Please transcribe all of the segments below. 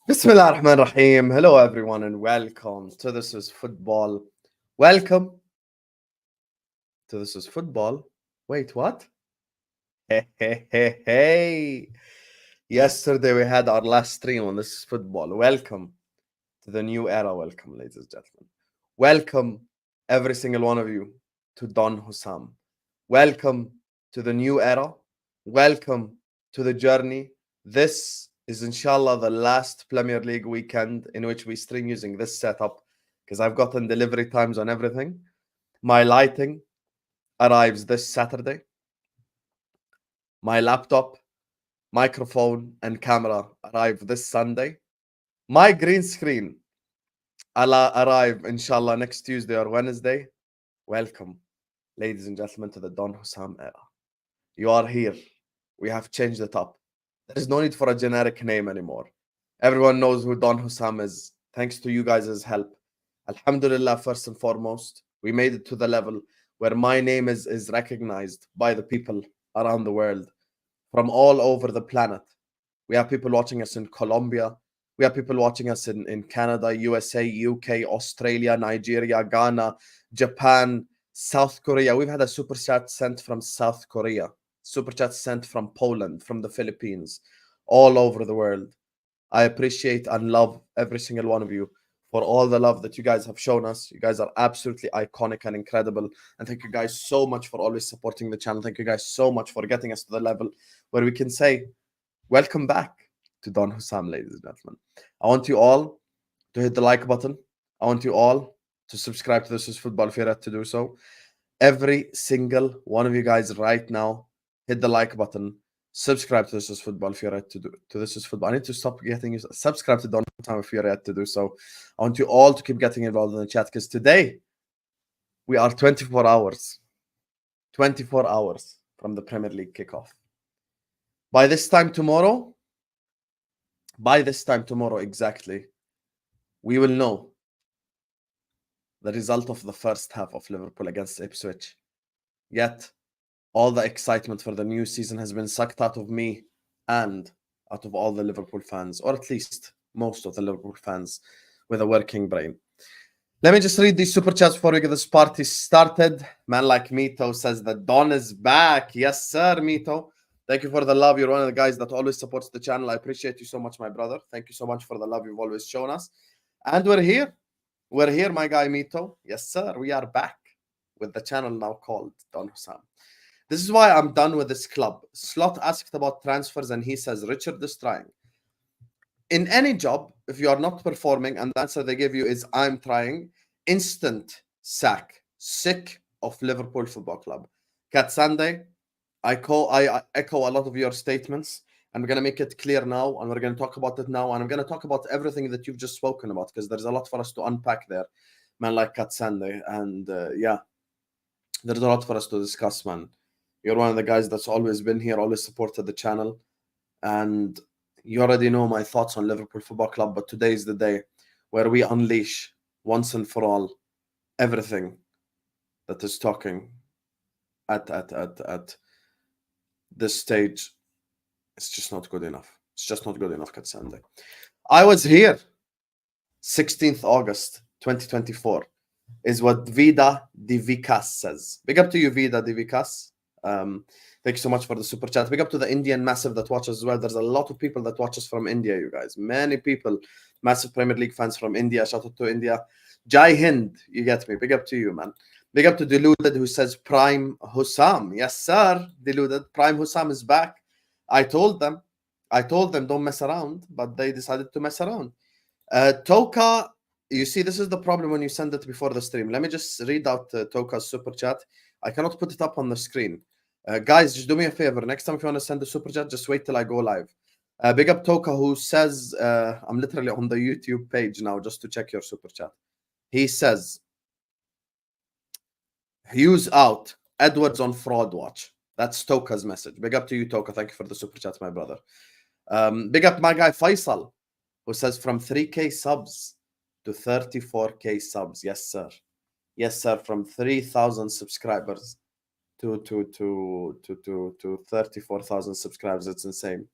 Bismillah ar-Rahman rahim. Hello, everyone, and welcome to This Is Football. Welcome to This Is Football. Wait, what? Hey, hey, hey, hey. Yesterday we had our last stream on This Is Football. Welcome to the new era. Welcome, ladies and gentlemen. Welcome, every single one of you, to Don Husam. Welcome to the new era. Welcome to the journey. This is, inshallah, the last Premier League weekend in which we stream using this setup because I've gotten delivery times on everything. My lighting arrives this Saturday. My laptop, microphone, and camera arrive this Sunday. My green screen arrive, inshallah, next Tuesday or Wednesday. Welcome, ladies and gentlemen, to the Don Hussam era. You are here. We have changed it up. There is no need for a generic name anymore. Everyone knows who Don Hussam is, thanks to you guys' help. Alhamdulillah, first and foremost, we made it to the level where my name is recognized by the people around the world from all over the planet. We have people watching us in Colombia. We have people watching us in Canada, USA, UK, Australia, Nigeria, Ghana, Japan, South Korea. We've had a super chat sent from South Korea, super chat sent from Poland, from the Philippines, all over the world. I appreciate and love every single one of you for all the love that you guys have shown us. You guys are absolutely iconic and incredible. And thank you guys so much for always supporting the channel. Thank you guys so much for getting us to the level where we can say, welcome back to Don Hussam, ladies and gentlemen. I want you all to hit the like button. I want you all to subscribe to This Is Football if you're yet to do so. Every single one of you guys right now, hit the like button. Subscribe to This Is Football if you're yet to do to This Is Football. I need to stop getting you. Subscribe to Don Hussam if you're yet to do so. I want you all to keep getting involved in the chat because today we are 24 hours from the Premier League kickoff. By this time tomorrow exactly, we will know the result of the first half of Liverpool against Ipswich. Yet, all the excitement for the new season has been sucked out of me and out of all the Liverpool fans, or at least most of the Liverpool fans with a working brain. Let me just read these super chats before we get this party started. Man like Mito says that Don is back. Yes, sir, Mito. Thank you for the love. You're one of the guys that always supports the channel. I appreciate you so much, my brother. Thank you so much for the love you've always shown us. And we're here. We're here, my guy Mito. Yes, sir. We are back with the channel now called Don Hussam. This is why I'm done with this club. Slot asked about transfers and he says, Richard is trying. In any job, if you are not performing and the answer they give you is I'm trying, instant sack. Sick of Liverpool Football Club. Cat Sunday, I echo a lot of your statements, and we're going to make it clear now, and we're going to talk about it now, and I'm going to talk about everything that you've just spoken about, because there's a lot for us to unpack there, man, like Cat Sunday, and yeah, there's a lot for us to discuss, man. You're one of the guys that's always been here, always supported the channel, and you already know my thoughts on Liverpool Football Club, but today is the day where we unleash, once and for all, everything that is talking at this stage. It's just not good enough. It's just not good enough, Katsande. I was here 16th August 2024 is what Vida de Vicas says. Big up to you, Vida de Vicas. Thank you so much for the super chat. Big up to the Indian massive that watches as well. There's a lot of people that watch us from India, you guys. Many people, massive Premier League fans from India. Shout out to India. Jai Hind, you get me. Big up to you, man. Big up to Deluded, who says Prime Husam. Yes, sir. Deluded. Prime Husam is back. I told them don't mess around, but they decided to mess around. Toka, you see, this is the problem when you send it before the stream. Let me just read out Toka's super chat. I cannot put it up on the screen. Guys, just do me a favor. Next time if you want to send a super chat, just wait till I go live. Big up Toka, who says, I'm literally on the YouTube page now just to check your super chat. He says, Hughes out, Edwards on fraud watch. That's Toka's message. Big up to you, Toka. Thank you for the super chat, my brother. Big up my guy Faisal, who says from 3K subs to 34K subs. Yes, sir. Yes, sir. From 3,000 subscribers to 34,000 subscribers. It's insane.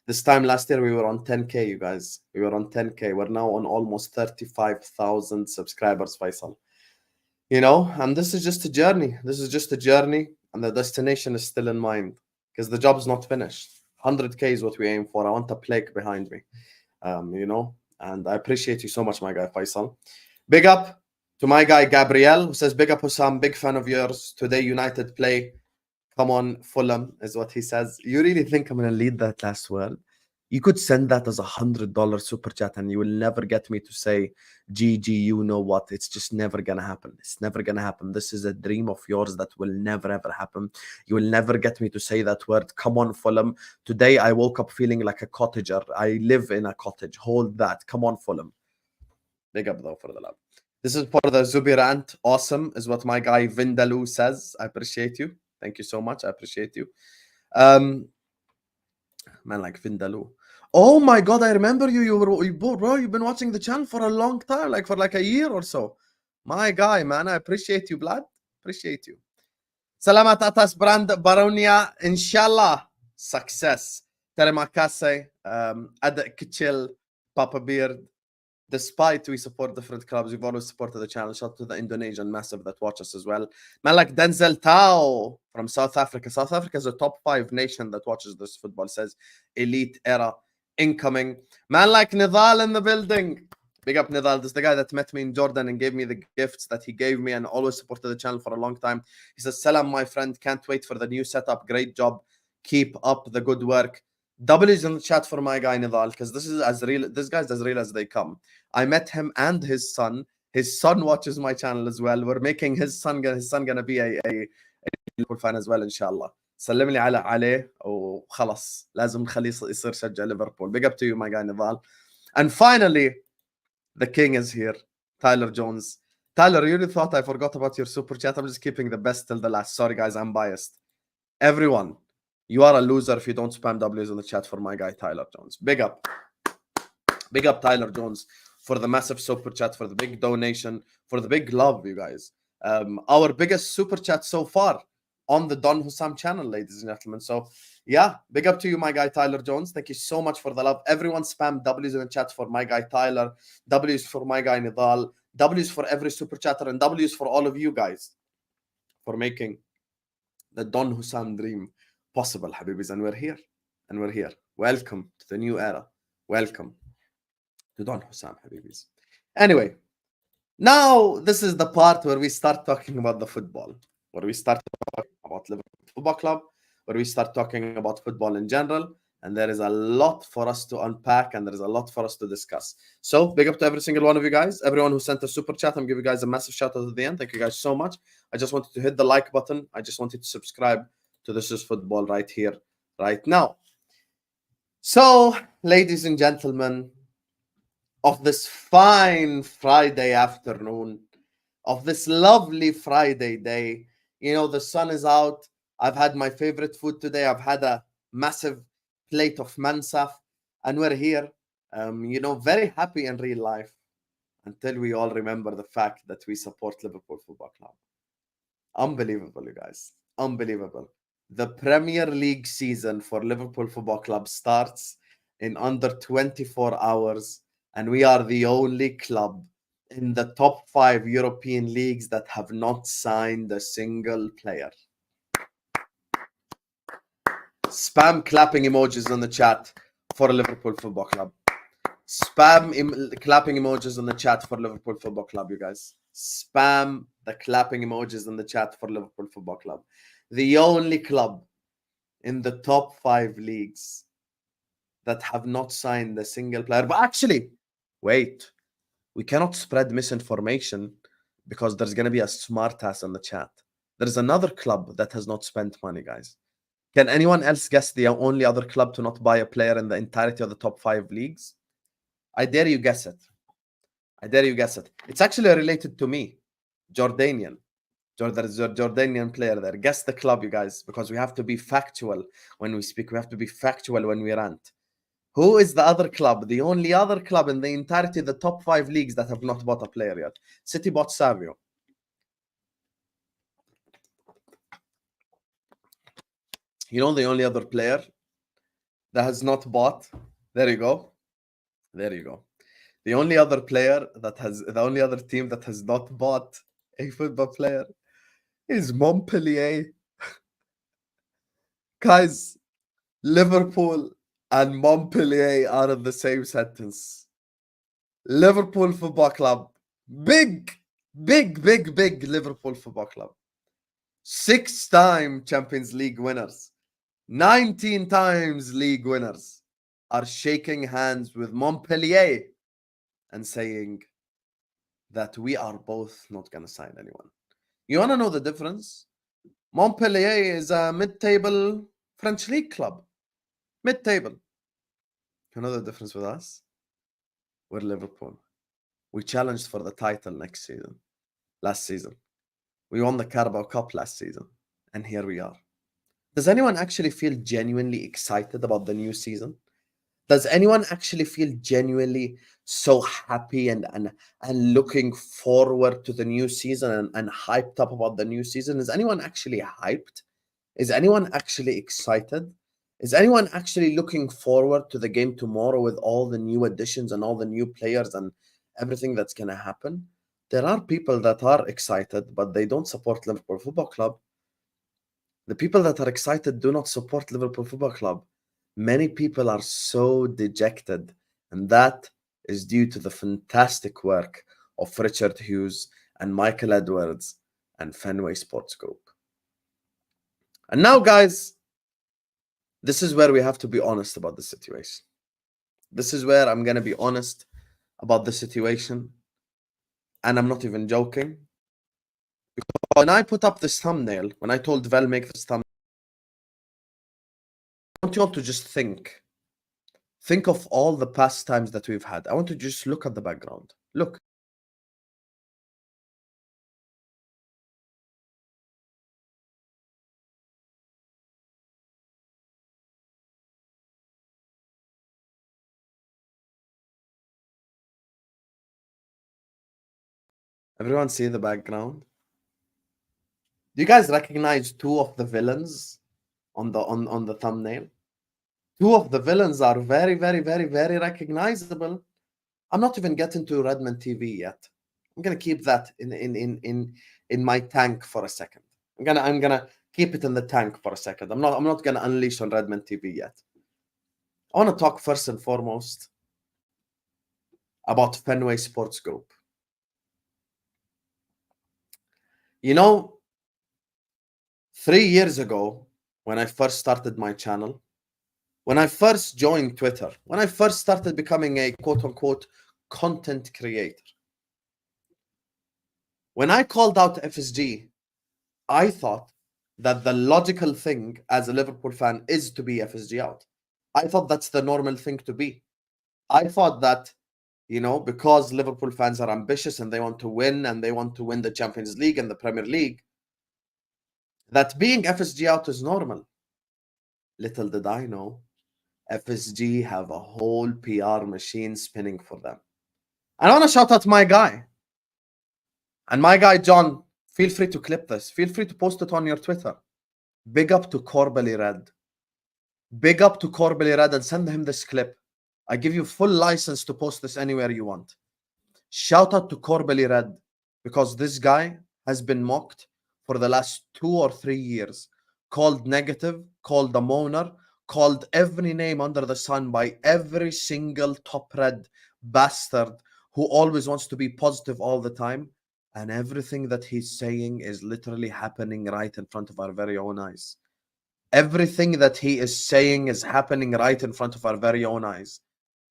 This time last year, we were on 10K, you guys. We were on 10K. We're now on almost 35,000 subscribers, Faisal. You know, and this is just a journey. This is just a journey, and the destination is still in mind because the job's not finished. 100K is what we aim for. I want a plaque behind me, you know, and I appreciate you so much, my guy Faisal. Big up to my guy Gabriel, who says, big up Husam, big fan of yours. Today, United play. Come on, Fulham, is what he says. You really think I'm going to lead that last word? You could send that as $100 super chat and you will never get me to say, GG, you know what? It's just never going to happen. It's never going to happen. This is a dream of yours that will never, ever happen. You will never get me to say that word. Come on, Fulham. Today, I woke up feeling like a cottager. I live in a cottage. Hold that. Come on, Fulham. Big up, though, for the love. This is for the Zubi Rant. Awesome, is what my guy Vindaloo says. I appreciate you. Thank you so much. I appreciate you. Man, like Vindaloo. Oh my God, I remember you. Bro, you've been watching the channel for a long time, like for like a year or so. My guy, man, I appreciate you, blood. Appreciate you. Salamat atas brand Baronia. Inshallah. Success. Teremakase. Adak Kichil. Papa Beard. Despite we support different clubs, we've always supported the channel. Shout out to the Indonesian massive that watch us as well. Man, like Denzel Tao from South Africa. South Africa is a top 5 nation that watches this football. Says elite era incoming. Man, like Nidal in the building. Big up Nidal. This is the guy that met me in Jordan and gave me the gifts that he gave me and always supported the channel for a long time. He says, Salam, my friend. Can't wait for the new setup. Great job. Keep up the good work. W's in the chat for my guy Nidal, because this is as real. This guy's as real as they come. I met him and his son. His son watches my channel as well. We're making his son gonna be a Liverpool fan as well, inshallah. سلم لي عليه وخلص لازم نخليه يصير يشجع ليفربول. Big up to you, my guy Nidal. And finally, the king is here, Tyler Jones. Tyler, you really thought I forgot about your super chat? I'm just keeping the best till the last. Sorry, guys, I'm biased. Everyone, you are a loser if you don't spam W's in the chat for my guy Tyler Jones. Big up. Big up Tyler Jones for the massive super chat, for the big donation, for the big love, you guys. Our biggest super chat so far on the Don Husam channel, ladies and gentlemen. So, yeah, big up to you, my guy Tyler Jones. Thank you so much for the love. Everyone spam W's in the chat for my guy Tyler, W's for my guy Nidal, W's for every super chatter, and W's for all of you guys for making the Don Husam dream possible, Habibis. And we're here. And we're here. Welcome to the new era. Welcome to Don Husam, Habibis. Anyway, now this is the part where we start talking about the football, where we start talking about Liverpool Football Club, where we start talking about football in general, and there is a lot for us to unpack, and there is a lot for us to discuss. So, big up to every single one of you guys. Everyone who sent a super chat, I'm giving you guys a massive shout out at the end. Thank you guys so much. I just wanted to hit the like button. I just wanted to subscribe to This Is Football right here, right now. So, ladies and gentlemen, of this fine Friday afternoon, of this lovely Friday day. You know, the sun is out. I've had my favorite food today. I've had a massive plate of mansaf, and we're here, you know, very happy in real life until we all remember the fact that we support Liverpool Football Club. Unbelievable, you guys. Unbelievable. The Premier League season for Liverpool Football Club starts in under 24 hours. And we are the only club in the top 5 European leagues that have not signed a single player. Spam clapping emojis in the chat for Liverpool Football Club. Spam clapping emojis in the chat for Liverpool Football Club, you guys. Spam the clapping emojis in the chat for Liverpool Football Club. The only club in the top 5 leagues that have not signed a single player. But actually, wait, we cannot spread misinformation because there's going to be a smart ass in the chat. There's another club that has not spent money, guys. Can anyone else guess the only other club to not buy a player in the entirety of the top 5 leagues? I dare you guess it. I dare you guess it. It's actually related to me, Jordanian. There's a Jordanian player there. Guess the club, you guys, because we have to be factual when we speak. We have to be factual when we rant. Who is the other club? The only other club in the entirety of the top 5 leagues that have not bought a player yet. City bought Savio. You know the only other player that has not bought. There you go. There you go. The only other team that has not bought a football player is Montpellier. Guys, Liverpool and Montpellier are in the same sentence. Liverpool Football Club, big, big Liverpool Football Club. 6-time Champions League winners, 19 times league winners, are shaking hands with Montpellier and saying that we are both not going to sign anyone. You want to know the difference? Montpellier is a mid-table French league club. Mid-table. You know the difference with us? We're Liverpool. We challenged for the title last season. We won the Carabao Cup last season. And here we are. Does anyone actually feel genuinely excited about the new season? Does anyone actually feel genuinely so happy and looking forward to the new season and hyped up about the new season? Is anyone actually hyped? Is anyone actually excited? Is anyone actually looking forward to the game tomorrow with all the new additions and all the new players and everything that's going to happen? There are people that are excited, but they don't support Liverpool Football Club. The people that are excited do not support Liverpool Football Club. Many people are so dejected, and that is due to the fantastic work of Richard Hughes and Michael Edwards and Fenway Sports Group. And now, guys, this is where we have to be honest about the situation. This is where I'm going to be honest about the situation, and I'm not even joking. When I put up this thumbnail, when I told Vel make this thumbnail, I want you all to just think of all the past times that we've had. I want to just look at the background. Look. Everyone see the background? Do you guys recognize two of the villains on the thumbnail? Two of the villains are very recognizable. I'm not even getting to Redmen TV yet. I'm gonna keep that in my tank for a second. I'm gonna keep it in the tank for a second. I'm not gonna unleash on Redmen TV yet. I want to talk first and foremost about Fenway Sports Group. You know, 3 years ago, when I first started my channel, when I first joined Twitter, when I first started becoming a quote-unquote content creator, when I called out FSG, I thought that the logical thing as a Liverpool fan is to be FSG out. I thought that's the normal thing to be. I thought that, you know, because Liverpool fans are ambitious and they want to win and they want to win the Champions League and the Premier League, that being FSG out is normal. Little did I know, FSG have a whole PR machine spinning for them. And I want to shout out my guy. And my guy, John, feel free to clip this. Feel free to post it on your Twitter. Big up to Corbally Red. Big up to Corbally Red and send him this clip. I give you full license to post this anywhere you want. Shout out to Corbally Red because this guy has been mocked for the last 2 or 3 years. Called negative, called a moaner, called every name under the sun by every single top red bastard who always wants to be positive all the time. And everything that he's saying is literally happening right in front of our very own eyes. Everything that he is saying is happening right in front of our very own eyes.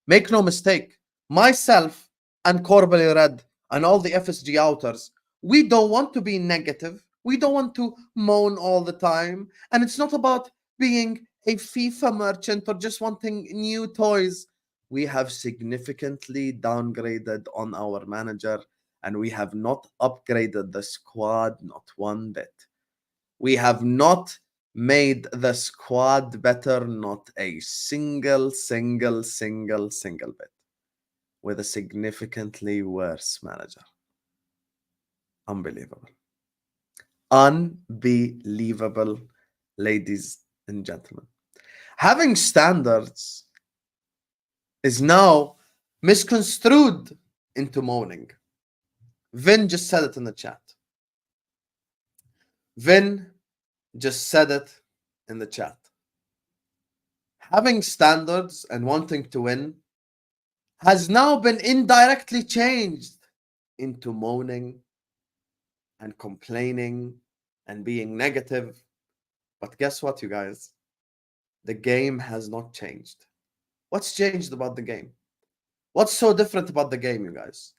Make no mistake, myself and Corbally Red and all the FSG outers, we don't want to be negative. We don't want to moan all the time. And it's not about being a FIFA merchant or just wanting new toys. We have significantly downgraded on our manager and we have not upgraded the squad not one bit. We have not made the squad better, not a single bit, with a significantly worse manager. Unbelievable. Unbelievable, ladies and gentlemen. Having standards is now misconstrued into moaning. Vin just said it in the chat. Vin just said it in the chat. Having standards and wanting to win has now been indirectly changed into moaning and complaining and being negative. But guess what, you guys? The game has not changed. What's changed about the game? What's so different about the game, you guys?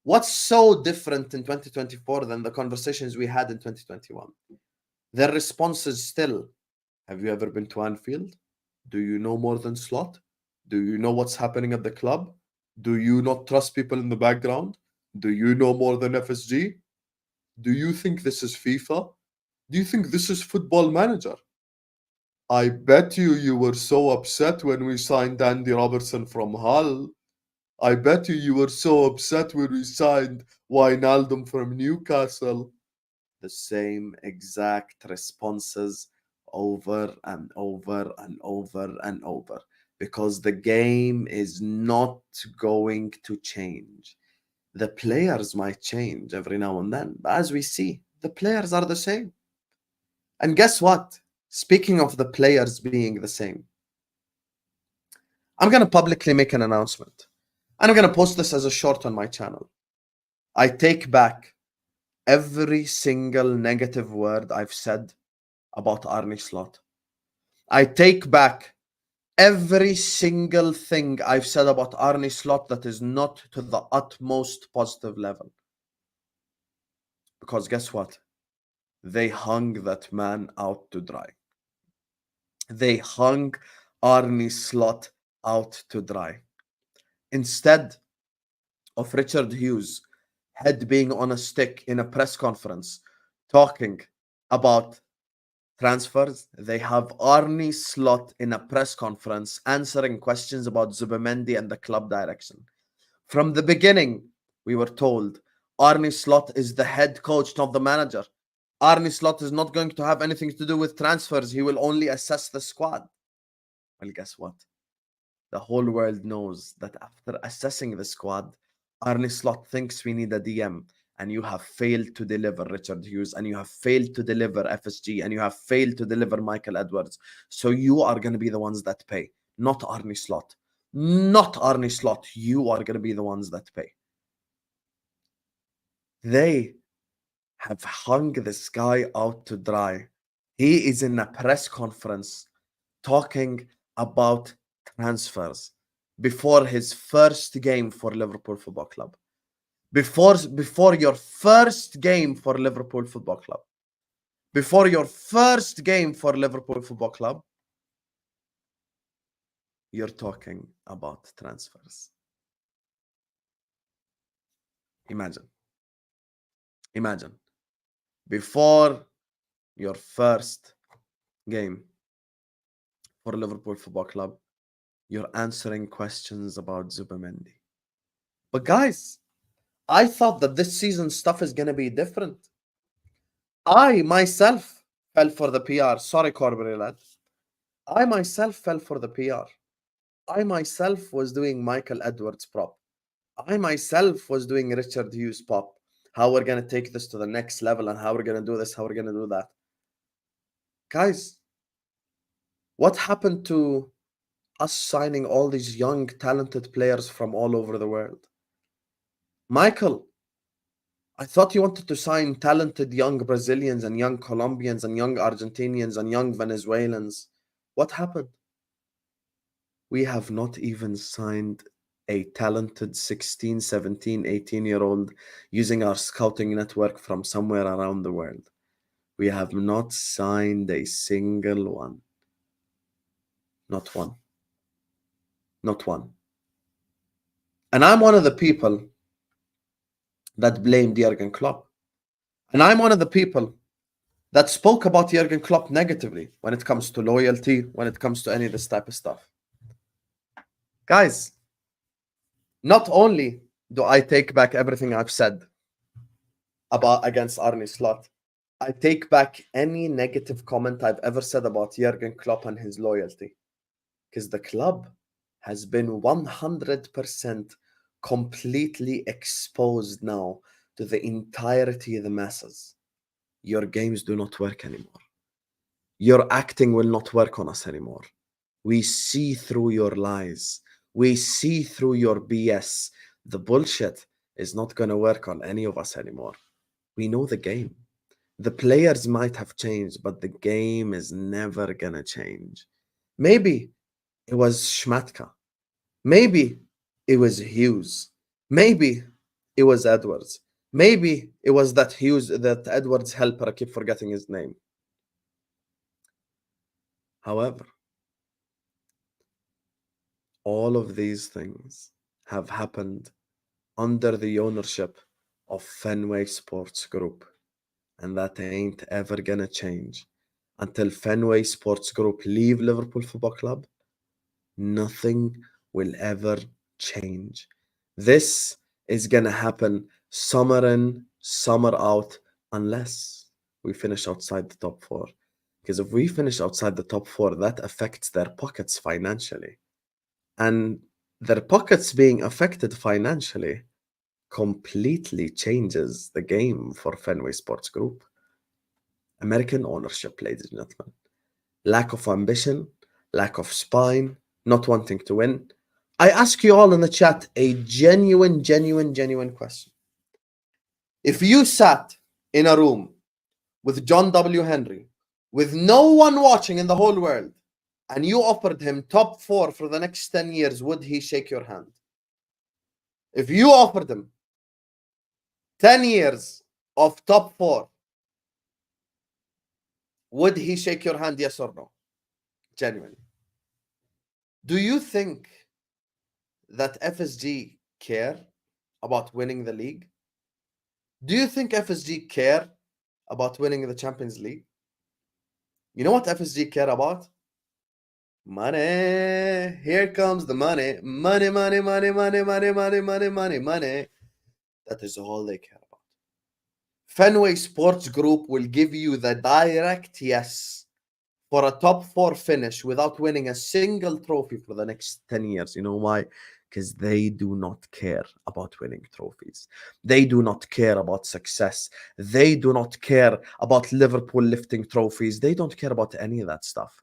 What's so different in 2024 than the conversations we had in 2021? Their response is still, have you ever been to Anfield? Do you know more than Slot? Do you know what's happening at the club? Do you not trust people in the background? Do you know more than FSG? Do you think this is FIFA? Do you think this is Football Manager? I bet you were so upset when we signed Andy Robertson from Hull. I bet you were so upset when we signed Wijnaldum from Newcastle. The same exact responses over and over and over and over, because the game is not going to change. The players might change every now and then, but as we see, the players are the same. And guess what? Speaking of the players being the same, I'm going to publicly make an announcement. And I'm going to post this as a short on my channel. I take back every single negative word I've said about Arne Slot. I take back every single thing I've said about Arne Slot that is not to the utmost positive level. Because guess what? They hung that man out to dry. They hung Arne Slot out to dry. Instead of Richard Hughes' head being on a stick in a press conference talking about transfers, they have Arne Slot in a press conference answering questions about Zubimendi and the club direction. From the beginning, we were told Arne Slot is the head coach, not the manager. Arne Slot is not going to have anything to do with transfers. He will only assess the squad. Well, guess what? The whole world knows that after assessing the squad, Arne Slot thinks we need a DM, and you have failed to deliver Richard Hughes, and you have failed to deliver FSG, and you have failed to deliver Michael Edwards. So you are going to be the ones that pay, not Arne Slot. Not Arne Slot. You are going to be the ones that pay. They have hung this guy out to dry. He is in a press conference talking about transfers before his first game for Liverpool Football Club. Before your first game for Liverpool Football Club. Before your first game for Liverpool Football Club, you're talking about transfers. Imagine. Before your first game for Liverpool Football Club, you're answering questions about Zubimendi. But guys, I thought that this season stuff is going to be different. I myself fell for the PR. Sorry, Corbin lad. I myself fell for the PR. I myself was doing Michael Edwards prop. I myself was doing Richard Hughes pop. How we're going to take this to the next level and how we're going to do this, how we're going to do that. Guys, what happened to us signing all these young, talented players from all over the world? Michael, I thought you wanted to sign talented young Brazilians and young Colombians and young Argentinians and young Venezuelans. What happened? We have not even signed a talented 16, 17, 18-year-old using our scouting network from somewhere around the world. We have not signed a single one. Not one. Not one. And I'm one of the people that blamed Jurgen Klopp. And I'm one of the people that spoke about Jurgen Klopp negatively when it comes to loyalty, when it comes to any of this type of stuff. Guys, not only do I take back everything I've said against Arne Slot, I take back any negative comment I've ever said about Jurgen Klopp and his loyalty. Because the club has been 100% completely exposed now to the entirety of the masses. Your games do not work anymore. Your acting will not work on us anymore. We see through your lies. We see through your BS. The bullshit is not going to work on any of us anymore. We know the game. The players might have changed, but the game is never going to change. Maybe it was Schmatka. Maybe it was Hughes. Maybe it was Edwards. Maybe it was that Edwards helper. I keep forgetting his name. However, all of these things have happened under the ownership of Fenway Sports Group, and that ain't ever gonna change. Until Fenway Sports Group leave Liverpool Football Club, nothing will ever change. This is gonna happen summer in, summer out, unless we finish outside the top four. Because if we finish outside the top four, that affects their pockets financially. And their pockets being affected financially completely changes the game for Fenway Sports Group. American ownership, ladies and gentlemen. Lack of ambition, lack of spine, not wanting to win. I ask you all in the chat a genuine question. If you sat in a room with John W. Henry, with no one watching in the whole world, and you offered him top 4 for the next 10 years, would he shake your hand? If you offered him 10 years of top 4, would he shake your hand, yes or no? Genuinely. Do you think that FSG care about winning the league? Do you think FSG care about winning the Champions League? You know what FSG care about? Money. Here comes the money. Money, money, money, money, money, money, money, money, money. That is all they care about. Fenway Sports Group will give you the direct yes for a top 4 finish without winning a single trophy for the next 10 years. You know why? Because they do not care about winning trophies. They do not care about success. They do not care about Liverpool lifting trophies. They don't care about any of that stuff.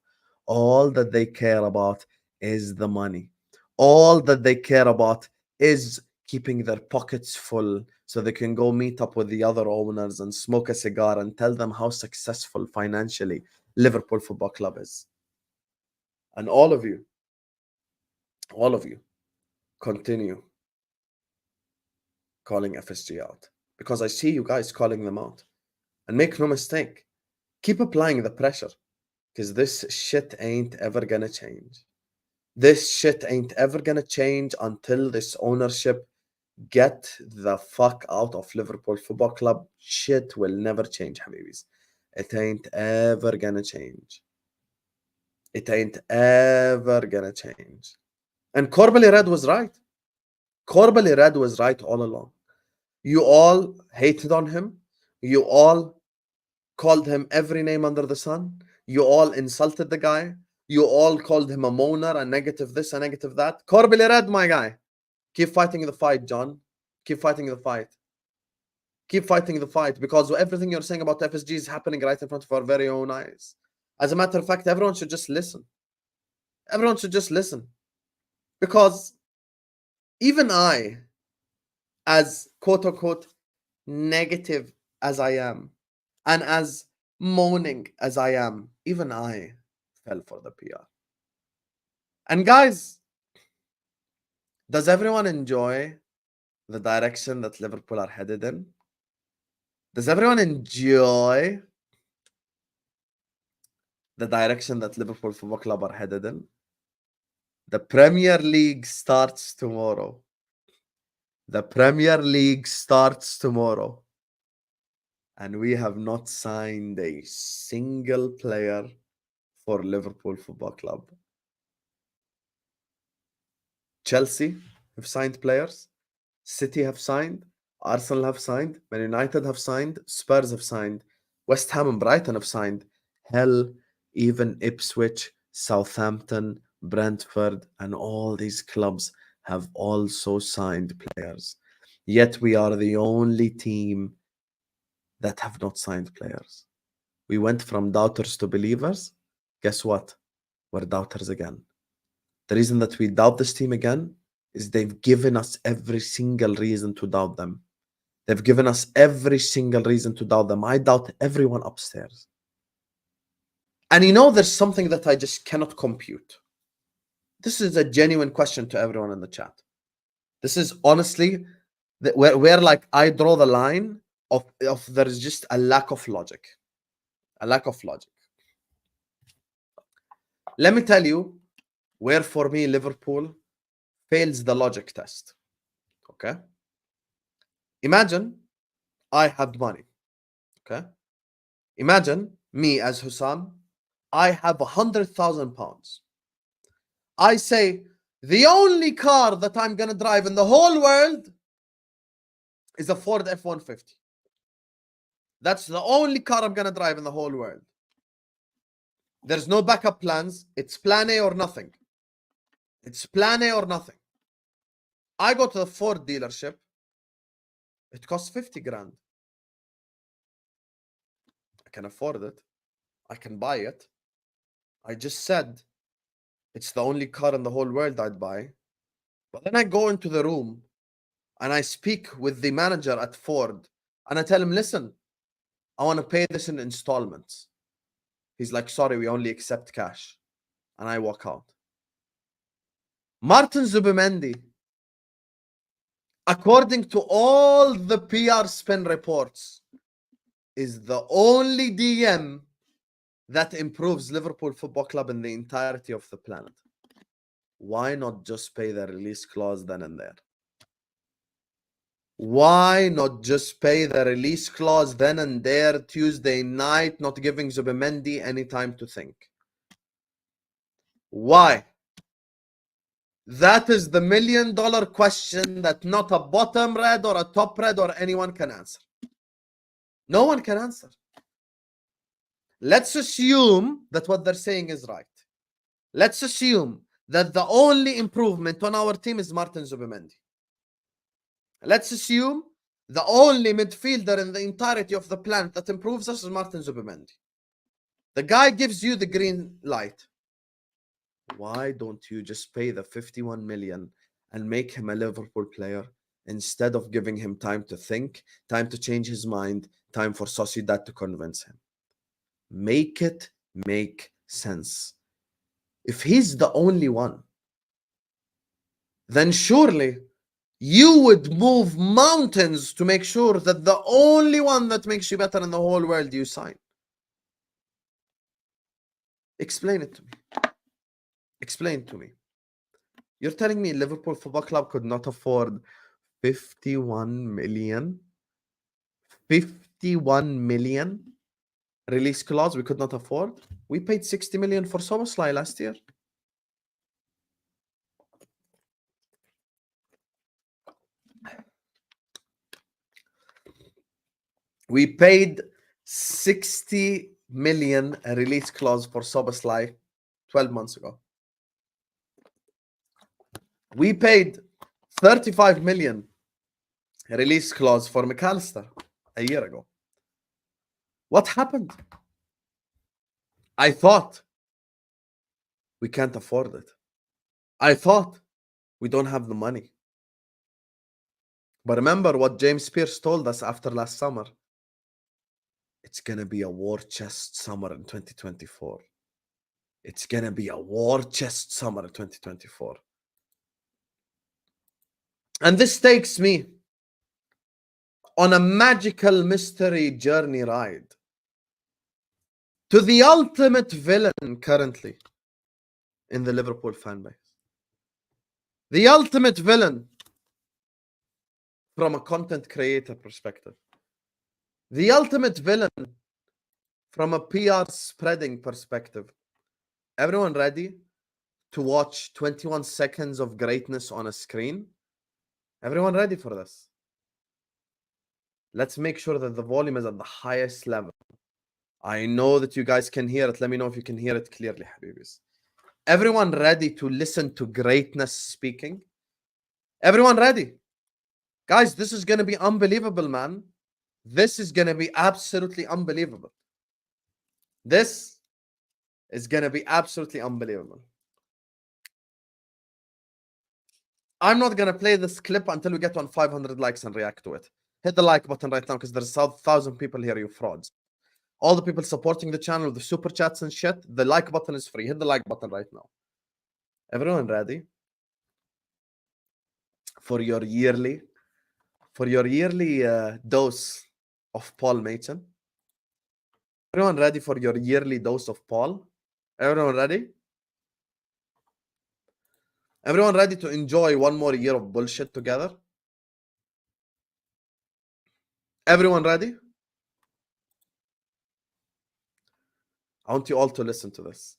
All that they care about is the money. All that they care about is keeping their pockets full so they can go meet up with the other owners and smoke a cigar and tell them how successful financially Liverpool Football Club is. And all of you, continue calling FSG out, because I see you guys calling them out. And make no mistake, keep applying the pressure, because this shit ain't ever gonna change. This shit ain't ever gonna change until this ownership get the fuck out of Liverpool Football Club. Shit will never change, Habibis. It ain't ever gonna change. It ain't ever gonna change. And Corbally Red was right. Corbally Red was right all along. You all hated on him. You all called him every name under the sun. You all insulted the guy. You all called him a moaner, a negative this, a negative that. Corbally Red, my guy. Keep fighting the fight, John. Keep fighting the fight. Keep fighting the fight, because everything you're saying about FSG is happening right in front of our very own eyes. As a matter of fact, everyone should just listen. Everyone should just listen. Because even I, as quote-unquote negative as I am, and as moaning as I am, even I fell for the PR. And guys, does everyone enjoy the direction that Liverpool are headed in? Does everyone enjoy the direction that Liverpool Football Club are headed in? The Premier League starts tomorrow. The Premier League starts tomorrow. And we have not signed a single player for Liverpool Football Club. Chelsea have signed players. City have signed. Arsenal have signed. Man United have signed. Spurs have signed. West Ham and Brighton have signed. Hell, even Ipswich, Southampton, Brentford, and all these clubs have also signed players. Yet we are the only team that have not signed players. We went from doubters to believers. Guess what? We're doubters again. The reason that we doubt this team again is they've given us every single reason to doubt them. They've given us every single reason to doubt them. I doubt everyone upstairs. And you know, there's something that I just cannot compute. This is a genuine question to everyone in the chat. This is honestly where like I draw the line of there is just a lack of logic. A lack of logic. Let me tell you where for me Liverpool fails the logic test. Okay? Imagine I have money. Okay? Imagine me as Husam, I have £100,000. I say the only car that I'm gonna drive in the whole world is a Ford F-150. That's the only car I'm gonna drive in the whole world. There's no backup plans. It's plan A or nothing. It's plan A or nothing. I go to the Ford dealership. It costs 50 grand. I can afford it. I can buy it. I just said it's the only car in the whole world I'd buy. But then I go into the room and I speak with the manager at Ford and I tell him, listen, I want to pay this in installments. He's like, sorry, we only accept cash. And I walk out. Martin Zubimendi, according to all the PR spin reports, is the only DM that improves Liverpool Football Club in the entirety of the planet. Why not just pay the release clause then and there? Why not just pay the release clause then and there Tuesday night, not giving Zubimendi any time to think? Why? That is the $1 million question that not a bottom red or a top red or anyone can answer. No one can answer. Let's assume that what they're saying is right. Let's assume that the only improvement on our team is Martin Zubimendi. Let's assume the only midfielder in the entirety of the planet that improves us is Martin Zubimendi. The guy gives you the green light. Why don't you just pay the 51 million and make him a Liverpool player instead of giving him time to think, time to change his mind, time for Sociedad to convince him? Make it make sense. If he's the only one, then surely you would move mountains to make sure that the only one that makes you better in the whole world you sign. Explain it to me. Explain to me. You're telling me Liverpool Football Club could not afford 51 million? 51 million release clause we could not afford? We paid 60 million for Szoboszlai last year. We paid 60 million release clause for Szoboszlai 12 months ago. We paid 35 million release clause for McAllister a year ago. What happened? I thought we can't afford it. I thought we don't have the money. But remember what James Pearce told us after last summer. It's going to be a war chest summer in 2024. It's going to be a war chest summer in 2024. And this takes me on a magical mystery journey ride to the ultimate villain currently in the Liverpool fan base. The ultimate villain from a content creator perspective. The ultimate villain from a PR spreading perspective. Everyone ready to watch 21 seconds of greatness on a screen? Everyone ready for this? Let's make sure that the volume is at the highest level. I know that you guys can hear it. Let me know if you can hear it clearly, Habibis. Everyone ready to listen to greatness speaking? Everyone ready? Guys, this is going to be unbelievable, man. This is going to be absolutely unbelievable. This is going to be absolutely unbelievable. I'm not going to play this clip until we get on 500 likes and react to it. Hit the like button right now because there's 1,000 people here, you frauds. All the people supporting the channel, the super chats and shit, the like button is free. Hit the like button right now. Everyone ready for your yearly dose of Paul Mason? Everyone ready for your yearly dose of Paul? Everyone ready? Everyone ready to enjoy one more year of bullshit together? Everyone ready? I want you all to listen to this.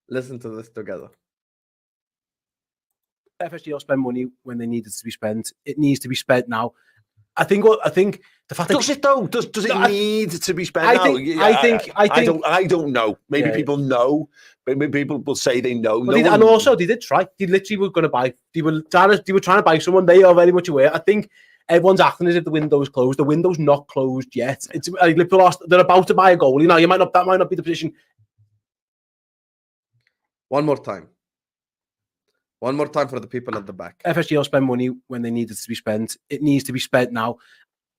Listen to this together. FSG will spend money when they need it to be spent. It needs to be spent now. I think the fact that Does it though? Does it need to be spent now? I don't know. Maybe people know. Maybe people will say they know. And also they did try. They literally were going to buy. They were trying to buy someone. They are very much aware. I think everyone's acting as if the window's closed. The window's not closed yet. It's like Liverpool. They're about to buy a goal. You know, that might not be the position. One more time. One more time for the people at the back. FSG will spend money when they need it to be spent. It needs to be spent now.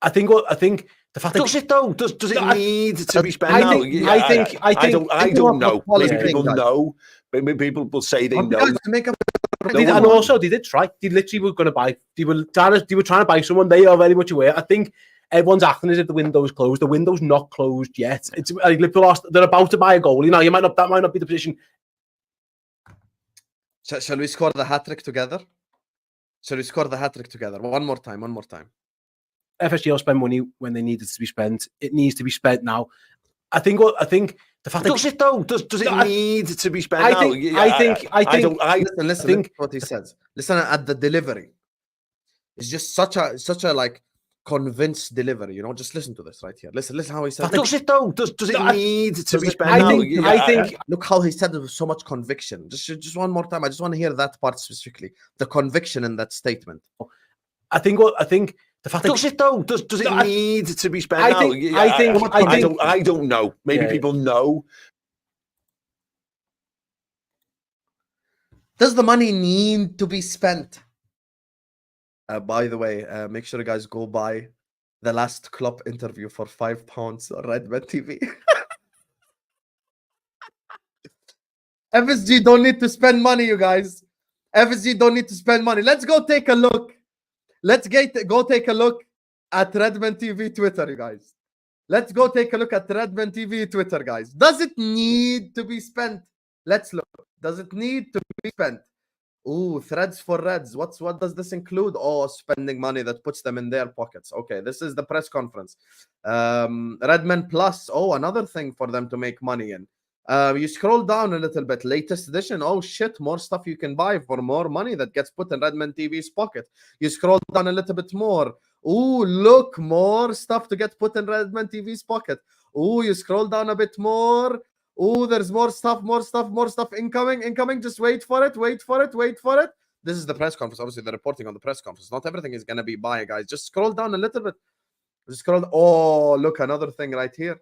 I think the fact that does it though? Does it need to be spent now? I don't know. Maybe people know. Maybe people will say they know. And also they did try. They literally were going to buy. They were trying to buy someone. They are very much aware. I think everyone's acting as if the window's closed. The window's not closed yet. It's like Liverpool. They're about to buy a goal. You know, that might not be the position. Shall we score the hat-trick together? Shall we score the hat-trick together? One more time. FSG will spend money when they need it to be spent. It needs to be spent now. I think the fact that does it though? Does it need to be spent now? Listen what he says. Listen at the delivery. It's just such a like convinced delivery, you know. Just listen to this right here. Listen how he said. Does it though? Does it need to be spent now? I think. Look how he said it with so much conviction. Just one more time. I just want to hear that part specifically. The conviction in that statement. I think the fact that does it though? Does it need to be spent now? I don't know. Maybe people know. Does the money need to be spent? By the way, make sure you guys go buy the last Klopp interview for £5 on Redmen TV. FSG don't need to spend money, you guys. FSG don't need to spend money. Let's go take a look. Let's go take a look at Redmen TV Twitter, you guys. Let's go take a look at Redmen TV Twitter, guys. Does it need to be spent? Let's look. Does it need to be spent? Ooh, threads for Reds. What does this include? Oh, spending money that puts them in their pockets. Okay, this is the press conference. Redmen Plus. Oh, another thing for them to make money in. You scroll down a little bit. Latest edition. Oh shit, more stuff you can buy for more money that gets put in Redmen TV's pocket. You scroll down a little bit more. Ooh, look, more stuff to get put in Redmen TV's pocket. Ooh, you scroll down a bit more. Oh, there's more stuff incoming. Just wait for it. This is the press conference. Obviously, they're reporting on the press conference. Not everything is going to be buying, guys. Just scroll down a little bit. Oh, look, another thing right here.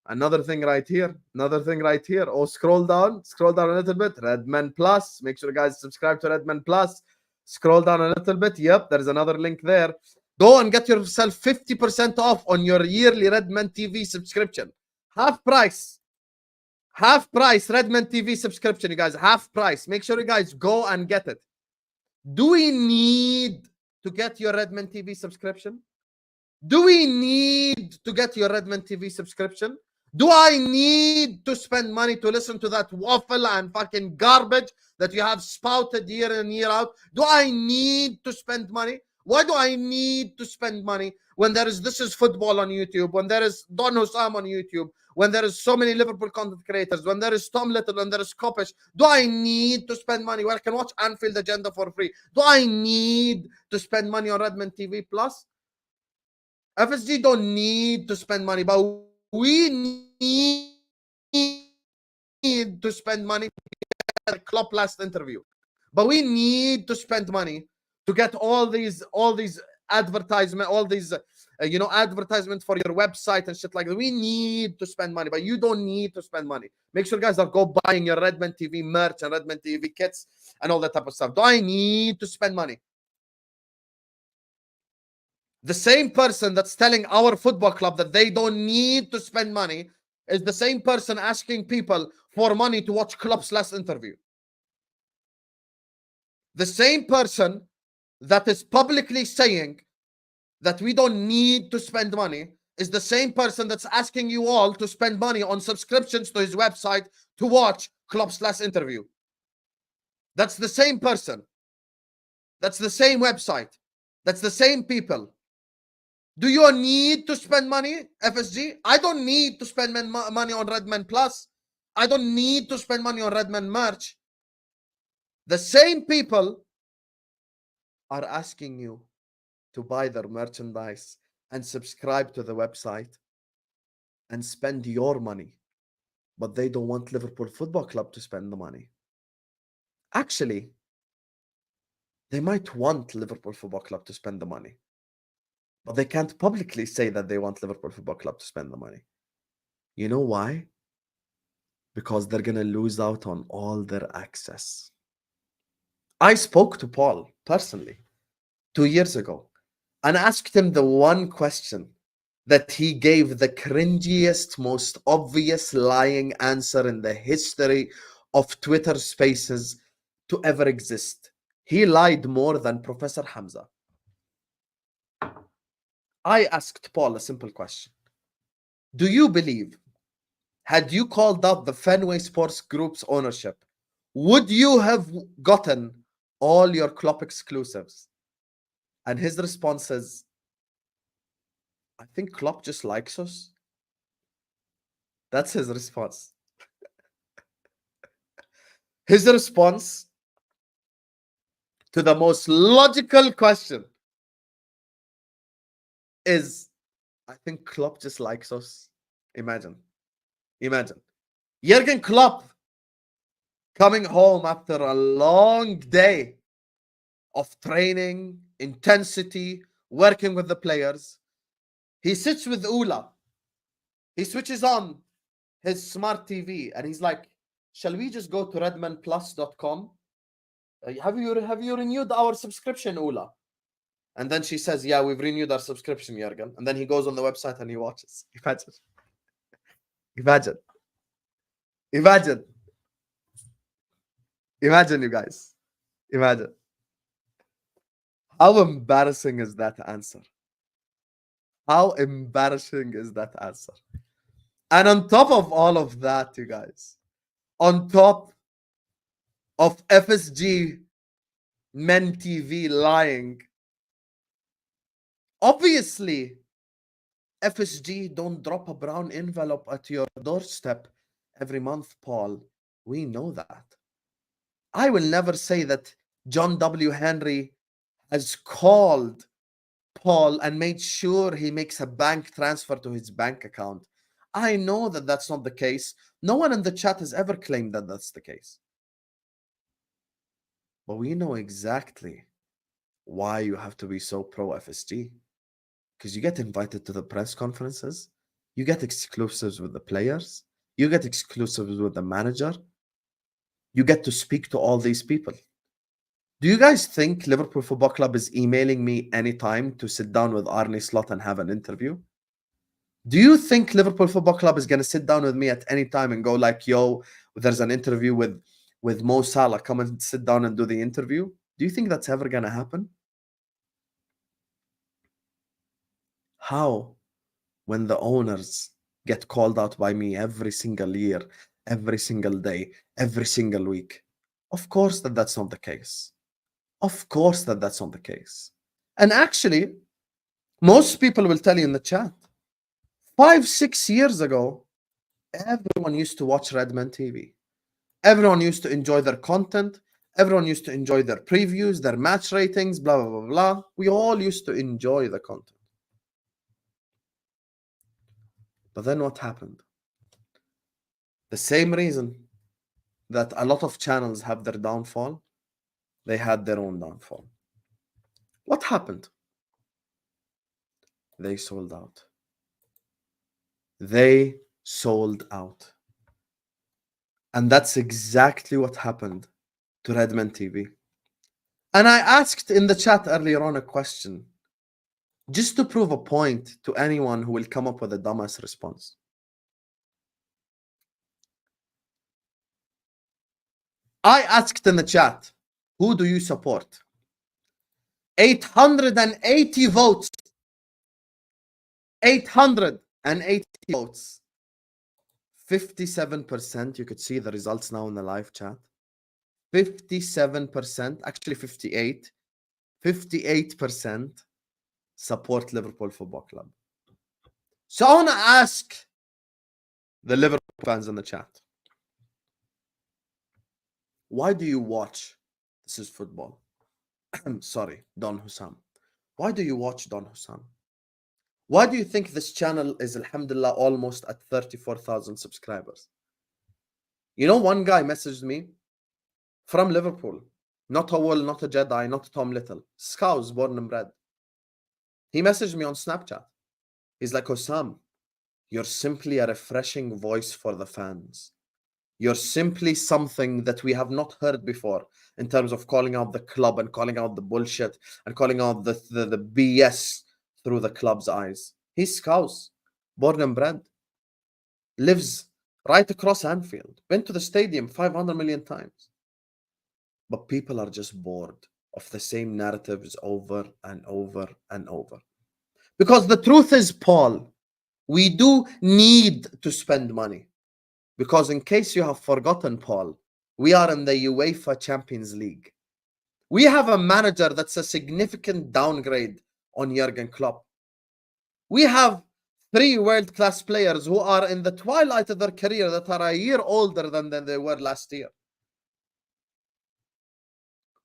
Oh, scroll down a little bit. Redmen Plus. Make sure you guys subscribe to Redmen Plus. Scroll down a little bit. Yep, there's another link there. Go and get yourself 50% off on your yearly Redmen TV subscription. Half price, Redmen TV subscription, you guys. Half price. Make sure you guys go and get it. Do we need to get your Redmen TV subscription? Do we need to get your Redmen TV subscription? Do I need to spend money to listen to that waffle and fucking garbage that you have spouted year in, year out? Do I need to spend money? Why do I need to spend money when there is This Is Football on YouTube, when there is Don Husam on YouTube, when there is so many Liverpool content creators, when there is Tom Little, when there is Kopish? Do I need to spend money? Well, I can watch Anfield Agenda for free. Do I need to spend money on Redmen TV Plus? FSG don't need to spend money, but we need to spend money the Klopp last interview. But we need to spend money to get all these advertisement, all these advertisement for your website and shit like that. We need to spend money, but you don't need to spend money. Make sure, guys, that go buying your Redmen TV merch and Redmen TV kits and all that type of stuff. Do I need to spend money? The same person that's telling our football club that they don't need to spend money is the same person asking people for money to watch Klopp's last interview. The same person that is publicly saying that we don't need to spend money is the same person that's asking you all to spend money on subscriptions to his website to watch Klopp's last interview. That's the same person. That's the same website. That's the same people. Do you need to spend money, FSG? I don't need to spend money on Redmen Plus. I don't need to spend money on Redmen merch. The same people are asking you to buy their merchandise and subscribe to the website and spend your money, but they don't want Liverpool Football Club to spend the money. Actually, they might want Liverpool Football Club to spend the money, but they can't publicly say that they want Liverpool Football Club to spend the money. You know why? Because they're going to lose out on all their access. I spoke to Paul personally 2 years ago and asked him the one question that he gave the cringiest, most obvious lying answer in the history of Twitter spaces to ever exist. He lied more than Professor Hamza. I asked Paul a simple question. Do you believe, had you called up the Fenway Sports Group's ownership, would you have gotten all your Klopp exclusives? And his response is, I think Klopp just likes us. That's his response. His response to the most logical question is, I think Klopp just likes us. Imagine. Jurgen Klopp coming home after a long day of training, intensity, working with the players. He sits with Ula. He switches on his smart TV and he's like, shall we just go to redmenplus.com? Have you renewed our subscription, Ula? And then she says, yeah, we've renewed our subscription, Jurgen. And then he goes on the website and he watches. Imagine, you guys. Imagine. How embarrassing is that answer? How embarrassing is that answer? And on top of all of that, you guys, on top of FSG Men TV lying, obviously, FSG don't drop a brown envelope at your doorstep every month, Paul. We know that. I will never say that John W. Henry has called Paul and made sure he makes a bank transfer to his bank account. I know that that's not the case. No one in the chat has ever claimed that that's the case. But we know exactly why you have to be so pro FSG. Because you get invited to the press conferences, you get exclusives with the players, you get exclusives with the manager, you get to speak to all these people. Do you guys think Liverpool Football Club is emailing me anytime to sit down with Arne Slot and have an interview? Do you think Liverpool Football Club is going to sit down with me at any time and go like, yo, there's an interview with Mo Salah, come and sit down and do the interview? Do you think that's ever going to happen? How, when the owners get called out by me every single year, every single day, every single week? Of course that's not the case. Of course that's not the case. And actually, most people will tell you in the chat, 5-6 years ago, everyone used to watch Redmen TV. Everyone used to enjoy their content. Everyone used to enjoy their previews, their match ratings, blah, blah, blah, blah. We all used to enjoy the content. But then what happened? The same reason that a lot of channels have their downfall, they had their own downfall. What happened? They sold out. They sold out. And that's exactly what happened to Redmen TV. And I asked in the chat earlier on a question, just to prove a point to anyone who will come up with a dumbass response. I asked in the chat, who do you support? 880 votes. 880 votes. 57%. You could see the results now in the live chat. 57%, actually 58. 58% support Liverpool Football Club. So I want to ask the Liverpool fans in the chat, why do you watch This Is Football? Sorry, Don Husam. Why do you watch Don Husam? Why do you think this channel is, alhamdulillah, almost at 34,000 subscribers? You know, one guy messaged me from Liverpool. Not a Will, not a Jedi, not a Tom Little. Scouse, born and bred. He messaged me on Snapchat. He's like, Husam, you're simply a refreshing voice for the fans. You're simply something that we have not heard before in terms of calling out the club and calling out the bullshit and calling out the BS through the club's eyes. He's Scouse, born and bred, lives right across Anfield, been to the stadium 500 million times. But people are just bored of the same narratives over and over and over. Because the truth is, Paul, we do need to spend money. Because in case you have forgotten, Paul, we are in the UEFA Champions League. We have a manager that's a significant downgrade on Jurgen Klopp. We have 3 world-class players who are in the twilight of their career that are a year older than they were last year.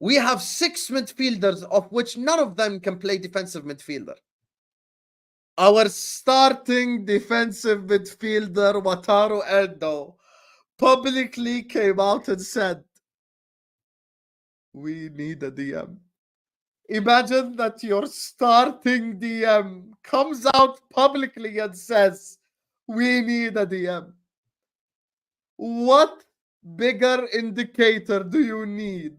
We have 6 midfielders, of which none of them can play defensive midfielder. Our starting defensive midfielder, Wataru Endo, publicly came out and said, we need a DM. Imagine that your starting DM comes out publicly and says, we need a DM. What bigger indicator do you need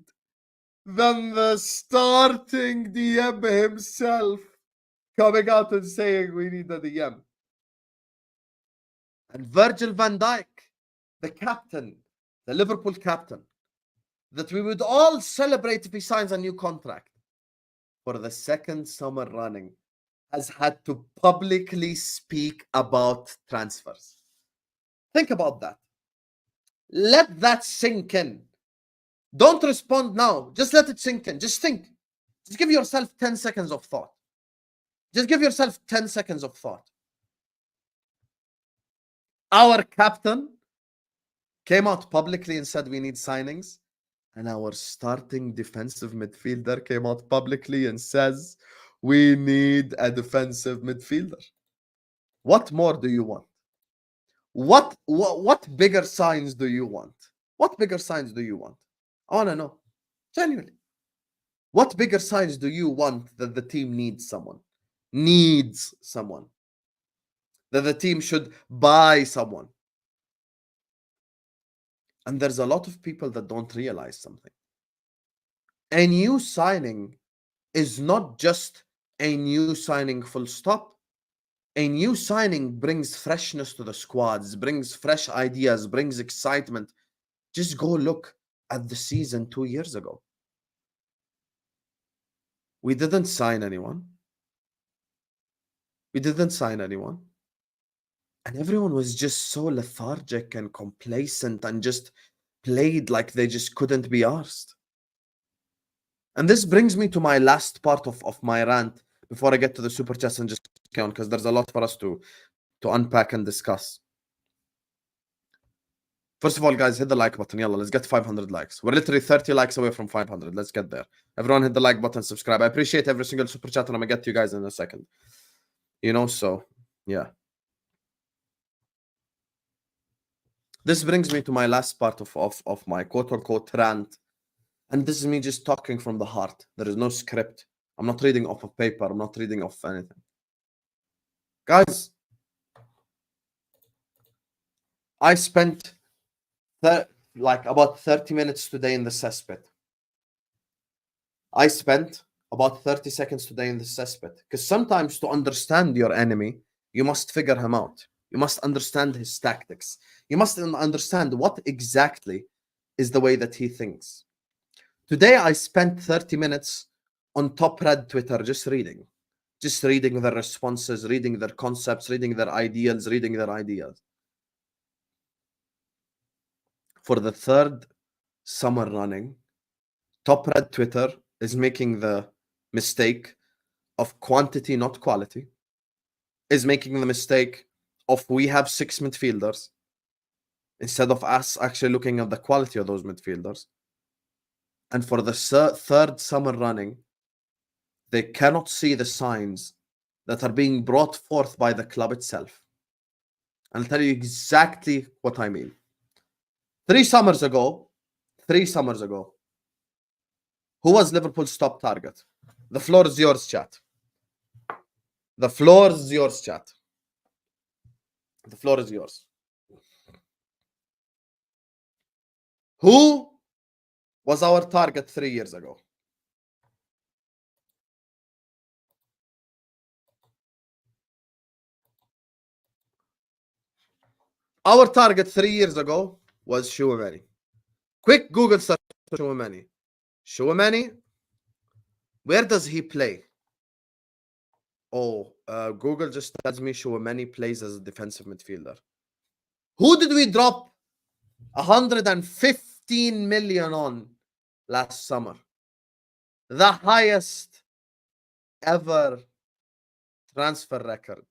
than the starting DM himself coming out and saying we need a DM? And Virgil van Dijk, the captain, the Liverpool captain, that we would all celebrate if he signs a new contract, for the 2nd summer running, has had to publicly speak about transfers. Think about that. Let that sink in. Don't respond now. Just let it sink in. Just think. Just give yourself 10 seconds of thought. Just give yourself 10 seconds of thought. Our captain came out publicly and said we need signings. And our starting defensive midfielder came out publicly and says we need a defensive midfielder. What more do you want? What bigger signs do you want? What bigger signs do you want? I want to know. Genuinely. What bigger signs do you want that the team needs someone? Needs someone. That the team should buy someone. And there's a lot of people that don't realize something. A new signing is not just a new signing full stop. A new signing brings freshness to the squads, brings fresh ideas, brings excitement. Just go look at the season 2 years ago. We didn't sign anyone. We didn't sign anyone. And everyone was just so lethargic and complacent and just played like they just couldn't be arsed. And this brings me to my last part of my rant before I get to the super chats and just count, because there's a lot for us to unpack and discuss. First of all, guys, hit the like button. Yalla, let's get 500 likes. We're literally 30 likes away from 500. Let's get there. Everyone hit the like button, subscribe. I appreciate every single super chat, and I'm going to get to you guys in a second. You know, so, yeah. This brings me to my last part of my quote-unquote rant. And this is me just talking from the heart. There is no script. I'm not reading off of paper. I'm not reading off anything. Guys, I spent like about 30 minutes today in the cesspit. I spent about 30 seconds today in the cesspit. Because sometimes to understand your enemy, you must figure him out. You must understand his tactics. You must understand what exactly is the way that he thinks. Today, I spent 30 minutes on Top Red Twitter just reading their responses, reading their concepts, reading their ideals. For the third summer running, Top Red Twitter is making the mistake of quantity, not quality, is making the mistake of we have 6 midfielders instead of us actually looking at the quality of those midfielders. And for the third summer running, they cannot see the signs that are being brought forth by the club itself. I'll tell you exactly what I mean. 3 summers ago, who was Liverpool's top target? The floor is yours, chat. The floor is yours, chat. The floor is yours. Who was our target 3 years ago? Our target 3 years ago was Zubimendi. Quick Google search for Zubimendi. Zubimendi, where does he play? Oh, Google just tells me Zubimendi plays as a defensive midfielder. Who did we drop 115 million on last summer? The highest ever transfer record.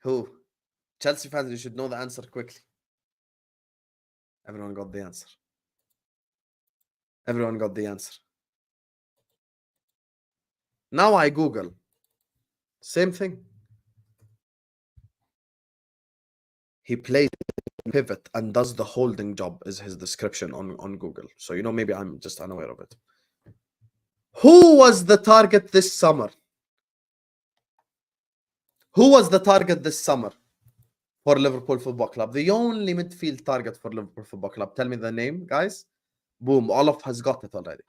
Who? Chelsea fans, you should know the answer quickly. Everyone got the answer. Everyone got the answer. Now I Google. Same thing. He plays pivot and does the holding job is his description on Google. So, you know, maybe I'm just unaware of it. Who was the target this summer? Who was the target this summer for Liverpool Football Club? The only midfield target for Liverpool Football Club. Tell me the name, guys. Boom. Olaf has got it already.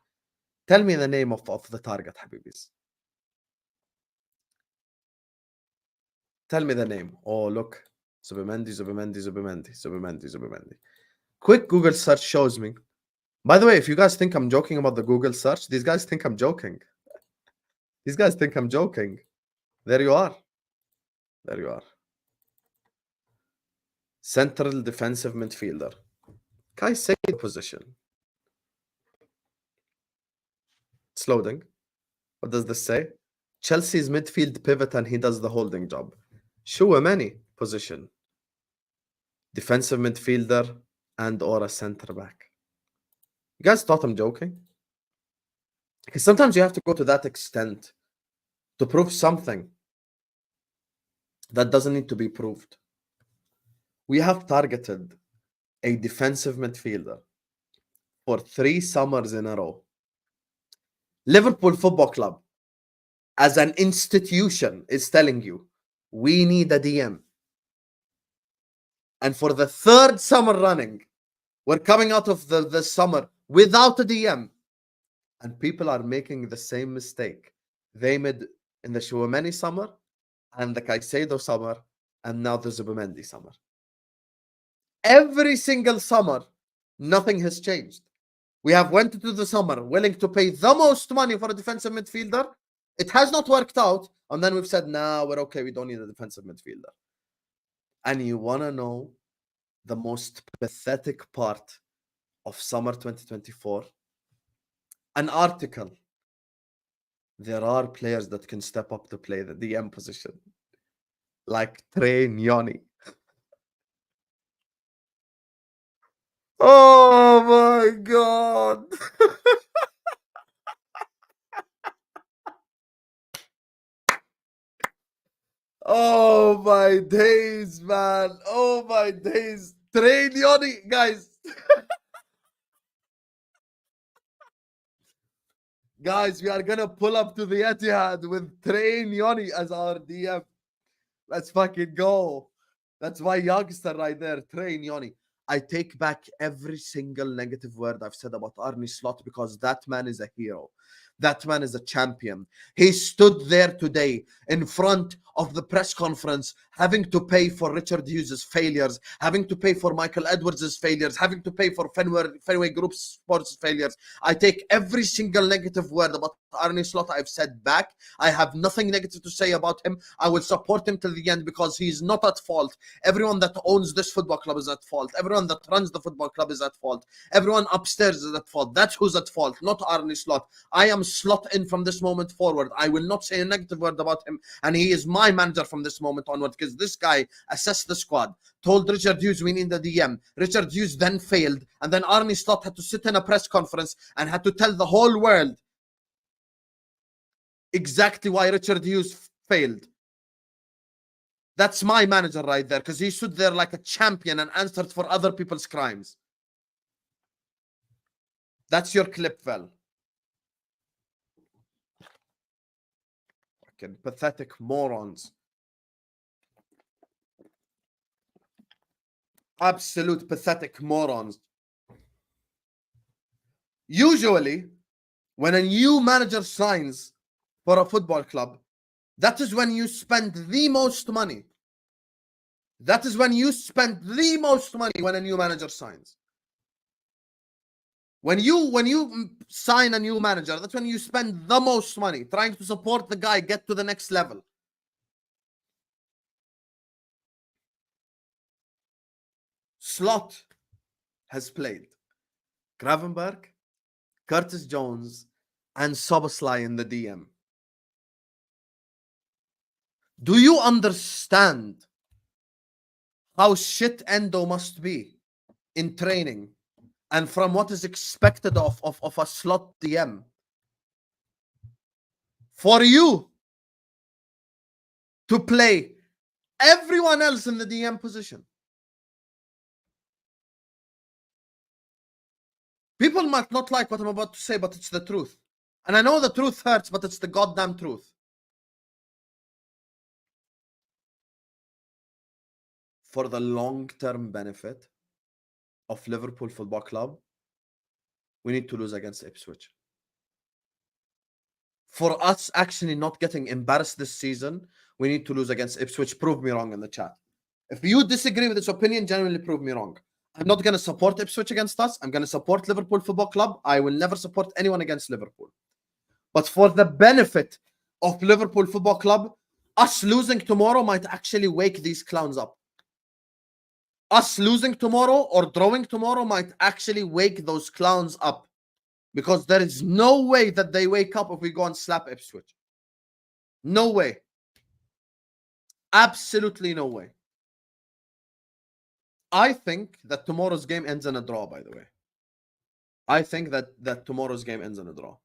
Tell me the name of the target, Habibis. Tell me the name. Oh, look. Zubimendi. Quick Google search shows me. By the way, if you guys think I'm joking about the Google search, these guys think I'm joking. These guys think I'm joking. There you are. There you are. Central defensive midfielder. Kai say position. It's loading. What does this say? Chelsea's midfield pivot and he does the holding job. Zubimendi position. Defensive midfielder and or a centre back. You guys thought I'm joking? Because sometimes you have to go to that extent to prove something that doesn't need to be proved. We have targeted a defensive midfielder for 3 summers in a row. Liverpool Football Club, as an institution, is telling you, we need a DM. And for the 3rd summer running, we're coming out of the summer without a DM. And people are making the same mistake they made in the Zubimendi summer and the Caicedo summer and now the Zubimendi summer. Every single summer, nothing has changed. We have went into the summer willing to pay the most money for a defensive midfielder. It has not worked out. And then we've said, nah, we're okay. We don't need a defensive midfielder. And you want to know the most pathetic part of summer 2024? An article. There are players that can step up to play the DM position. Like Trey Nyoni. Oh my God. Oh my days, man. Oh my days. Train Yoni, guys. Guys, we are gonna pull up to the Etihad with Train Yoni as our DM. Let's fucking go. That's my youngster right there, Train Yoni. I take back every single negative word I've said about Arne Slot because that man is a hero. That man is a champion. He stood there today in front of the press conference, having to pay for Richard Hughes' failures, having to pay for Michael Edwards' failures, having to pay for Fenway Group Sports failures. I take every single negative word about Arne Slot I've said back. I have nothing negative to say about him. I will support him till the end because he's not at fault. Everyone that owns this football club is at fault. Everyone that runs the football club is at fault. Everyone upstairs is at fault. That's who's at fault, not Arne Slot. I am slot in from this moment forward. I will not say a negative word about him, and he is my manager from this moment onward because this guy assessed the squad, told Richard Hughes we need the DM. Richard Hughes then failed, and then Arne Slot had to sit in a press conference and had to tell the whole world exactly why Richard Hughes failed. That's my manager right there because he stood there like a champion and answered for other people's crimes. That's your clip, Vel. Fucking pathetic morons. Absolute pathetic morons. Usually, when a new manager signs for a football club, that is when you spend the most money. That is when you spend the most money when a new manager signs. When you sign a new manager, that's when you spend the most money trying to support the guy get to the next level. Slot has played Gravenberg, Curtis Jones, and Soboslai in the DM. Do you understand how shit Endo must be in training and from what is expected of a slot DM? For you to play everyone else in the DM position. People might not like what I'm about to say, but it's the truth. And I know the truth hurts, but it's the goddamn truth. For the long-term benefit of Liverpool Football Club, we need to lose against Ipswich. For us actually not getting embarrassed this season, we need to lose against Ipswich. Prove me wrong in the chat. If you disagree with this opinion, genuinely prove me wrong. I'm not going to support Ipswich against us. I'm going to support Liverpool Football Club. I will never support anyone against Liverpool. But for the benefit of Liverpool Football Club, us losing tomorrow might actually wake these clowns up. Us losing tomorrow or drawing tomorrow might actually wake those clowns up. Because there is no way that they wake up if we go and slap Ipswich. No way. Absolutely no way. I think that tomorrow's game ends in a draw, by the way. I think that tomorrow's game ends in a draw.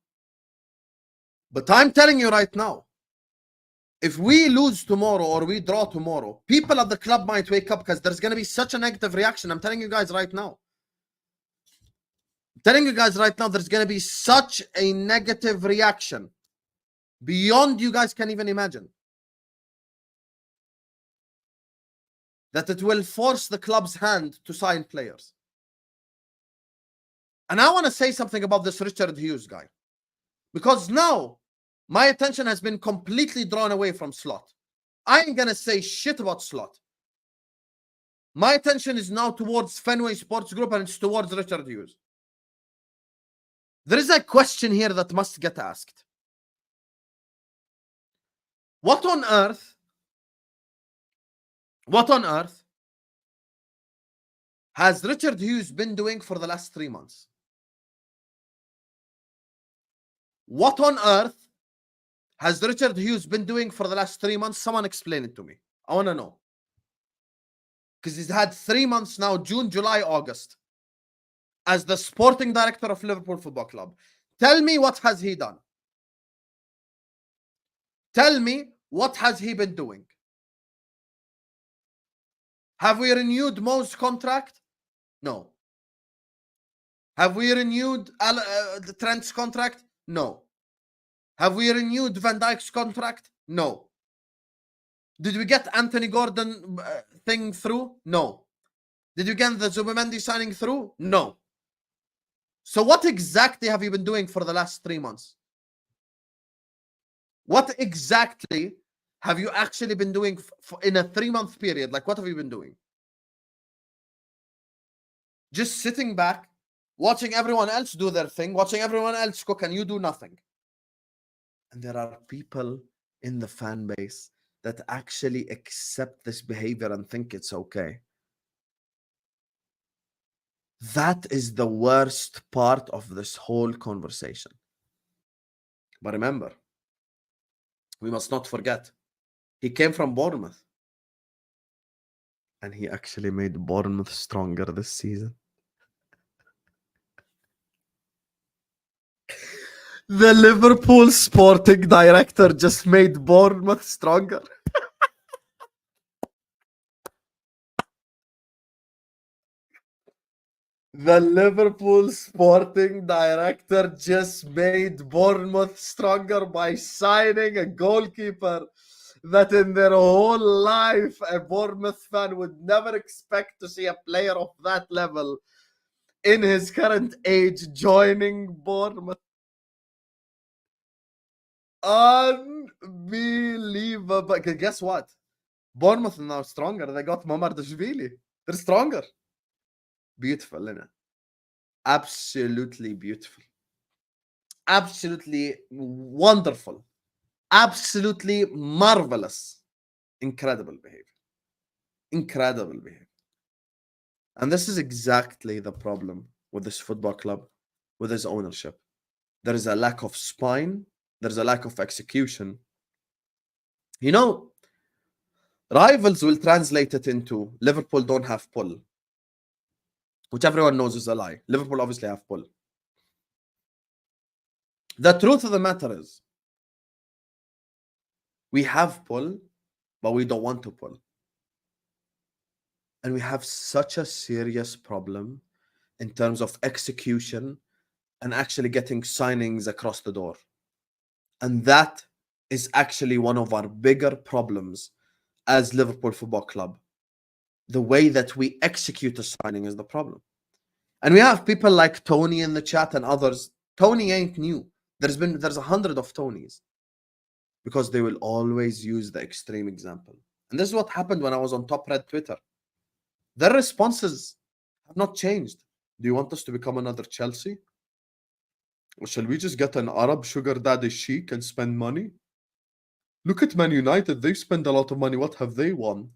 But I'm telling you right now, if we lose tomorrow or we draw tomorrow, people at the club might wake up because there's going to be such a negative reaction. I'm telling you guys right now. Telling you guys right now, there's going to be such a negative reaction beyond you guys can even imagine. That it will force the club's hand to sign players. And I want to say something about this Richard Hughes guy. Because now, my attention has been completely drawn away from Slot. I ain't going to say shit about Slot. My attention is now towards Fenway Sports Group and it's towards Richard Hughes. There is a question here that must get asked. What on earth has Richard Hughes been doing for the last 3 months? What on earth has Richard Hughes been doing for the last 3 months? Someone explain it to me. I want to know. Because he's had 3 months now, June, July, August, as the sporting director of Liverpool Football Club. Tell me, what has he done? Tell me, what has he been doing? Have we renewed Mo's contract? No. Have we renewed Trent's contract? No. Have we renewed Van Dijk's contract? No. Did we get Anthony Gordon thing through? No. Did you get the Zubimendi signing through? No. So what exactly have you been doing for the last 3 months? What exactly have you actually been doing in a 3-month period? Like, what have you been doing? Just sitting back, watching everyone else do their thing, watching everyone else cook, and you do nothing. And there are people in the fan base that actually accept this behavior and think it's okay. That is the worst part of this whole conversation. But remember, we must not forget, he came from Bournemouth. And he actually made Bournemouth stronger this season. The Liverpool sporting director just made Bournemouth stronger. The Liverpool sporting director just made Bournemouth stronger by signing a goalkeeper that in their whole life a Bournemouth fan would never expect to see a player of that level in his current age joining Bournemouth. Unbelievable. Guess what? Bournemouth are now stronger. They got Mamardashvili. They're stronger. Beautiful, isn't it? Absolutely beautiful. Absolutely wonderful. Absolutely marvelous. Incredible behavior. Incredible behavior. And this is exactly the problem with this football club, with his ownership. There is a lack of spine. There's a lack of execution. You know, rivals will translate it into Liverpool don't have pull, which everyone knows is a lie. Liverpool obviously have pull. The truth of the matter is, we have pull, but we don't want to pull. And we have such a serious problem in terms of execution and actually getting signings across the door. And that is actually one of our bigger problems as Liverpool Football Club. The way that we execute a signing is the problem. And we have people like Tony in the chat and others. Tony ain't new. There's 100 of Tonys, because they will always use the extreme example. And this is what happened when I was on Top Red Twitter. Their responses have not changed. Do you want us to become another Chelsea? Or shall we just get an Arab sugar daddy chic and spend money? Look at Man United. They spend a lot of money. What have they won?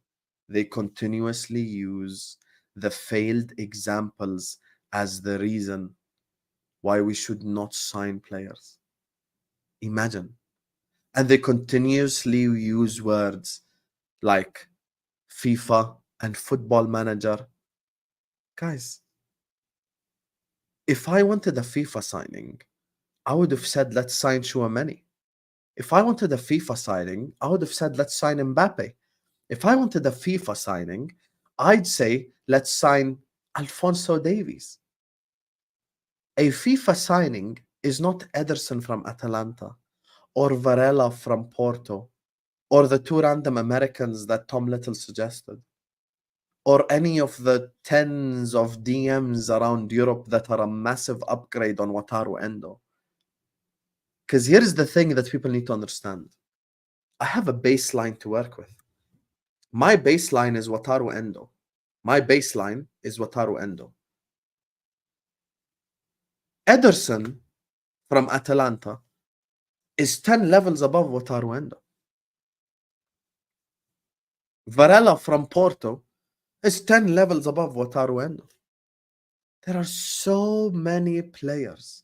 They continuously use the failed examples as the reason why we should not sign players. Imagine. And they continuously use words like FIFA and Football Manager. Guys, if I wanted a FIFA signing, I would have said, let's sign Chouameni. If I wanted a FIFA signing, I would have said, let's sign Mbappe. If I wanted a FIFA signing, I'd say, let's sign Alphonso Davies. A FIFA signing is not Ederson from Atalanta or Varela from Porto or the 2 random Americans that Tom Little suggested, or any of the tens of DMs around Europe that are a massive upgrade on Wataru Endo. Because here's the thing that people need to understand. I have a baseline to work with. My baseline is Wataru Endo. My baseline is Wataru Endo. Ederson from Atalanta is 10 levels above Wataru Endo. Varela from Porto is 10 levels above Wataru Endo. There are so many players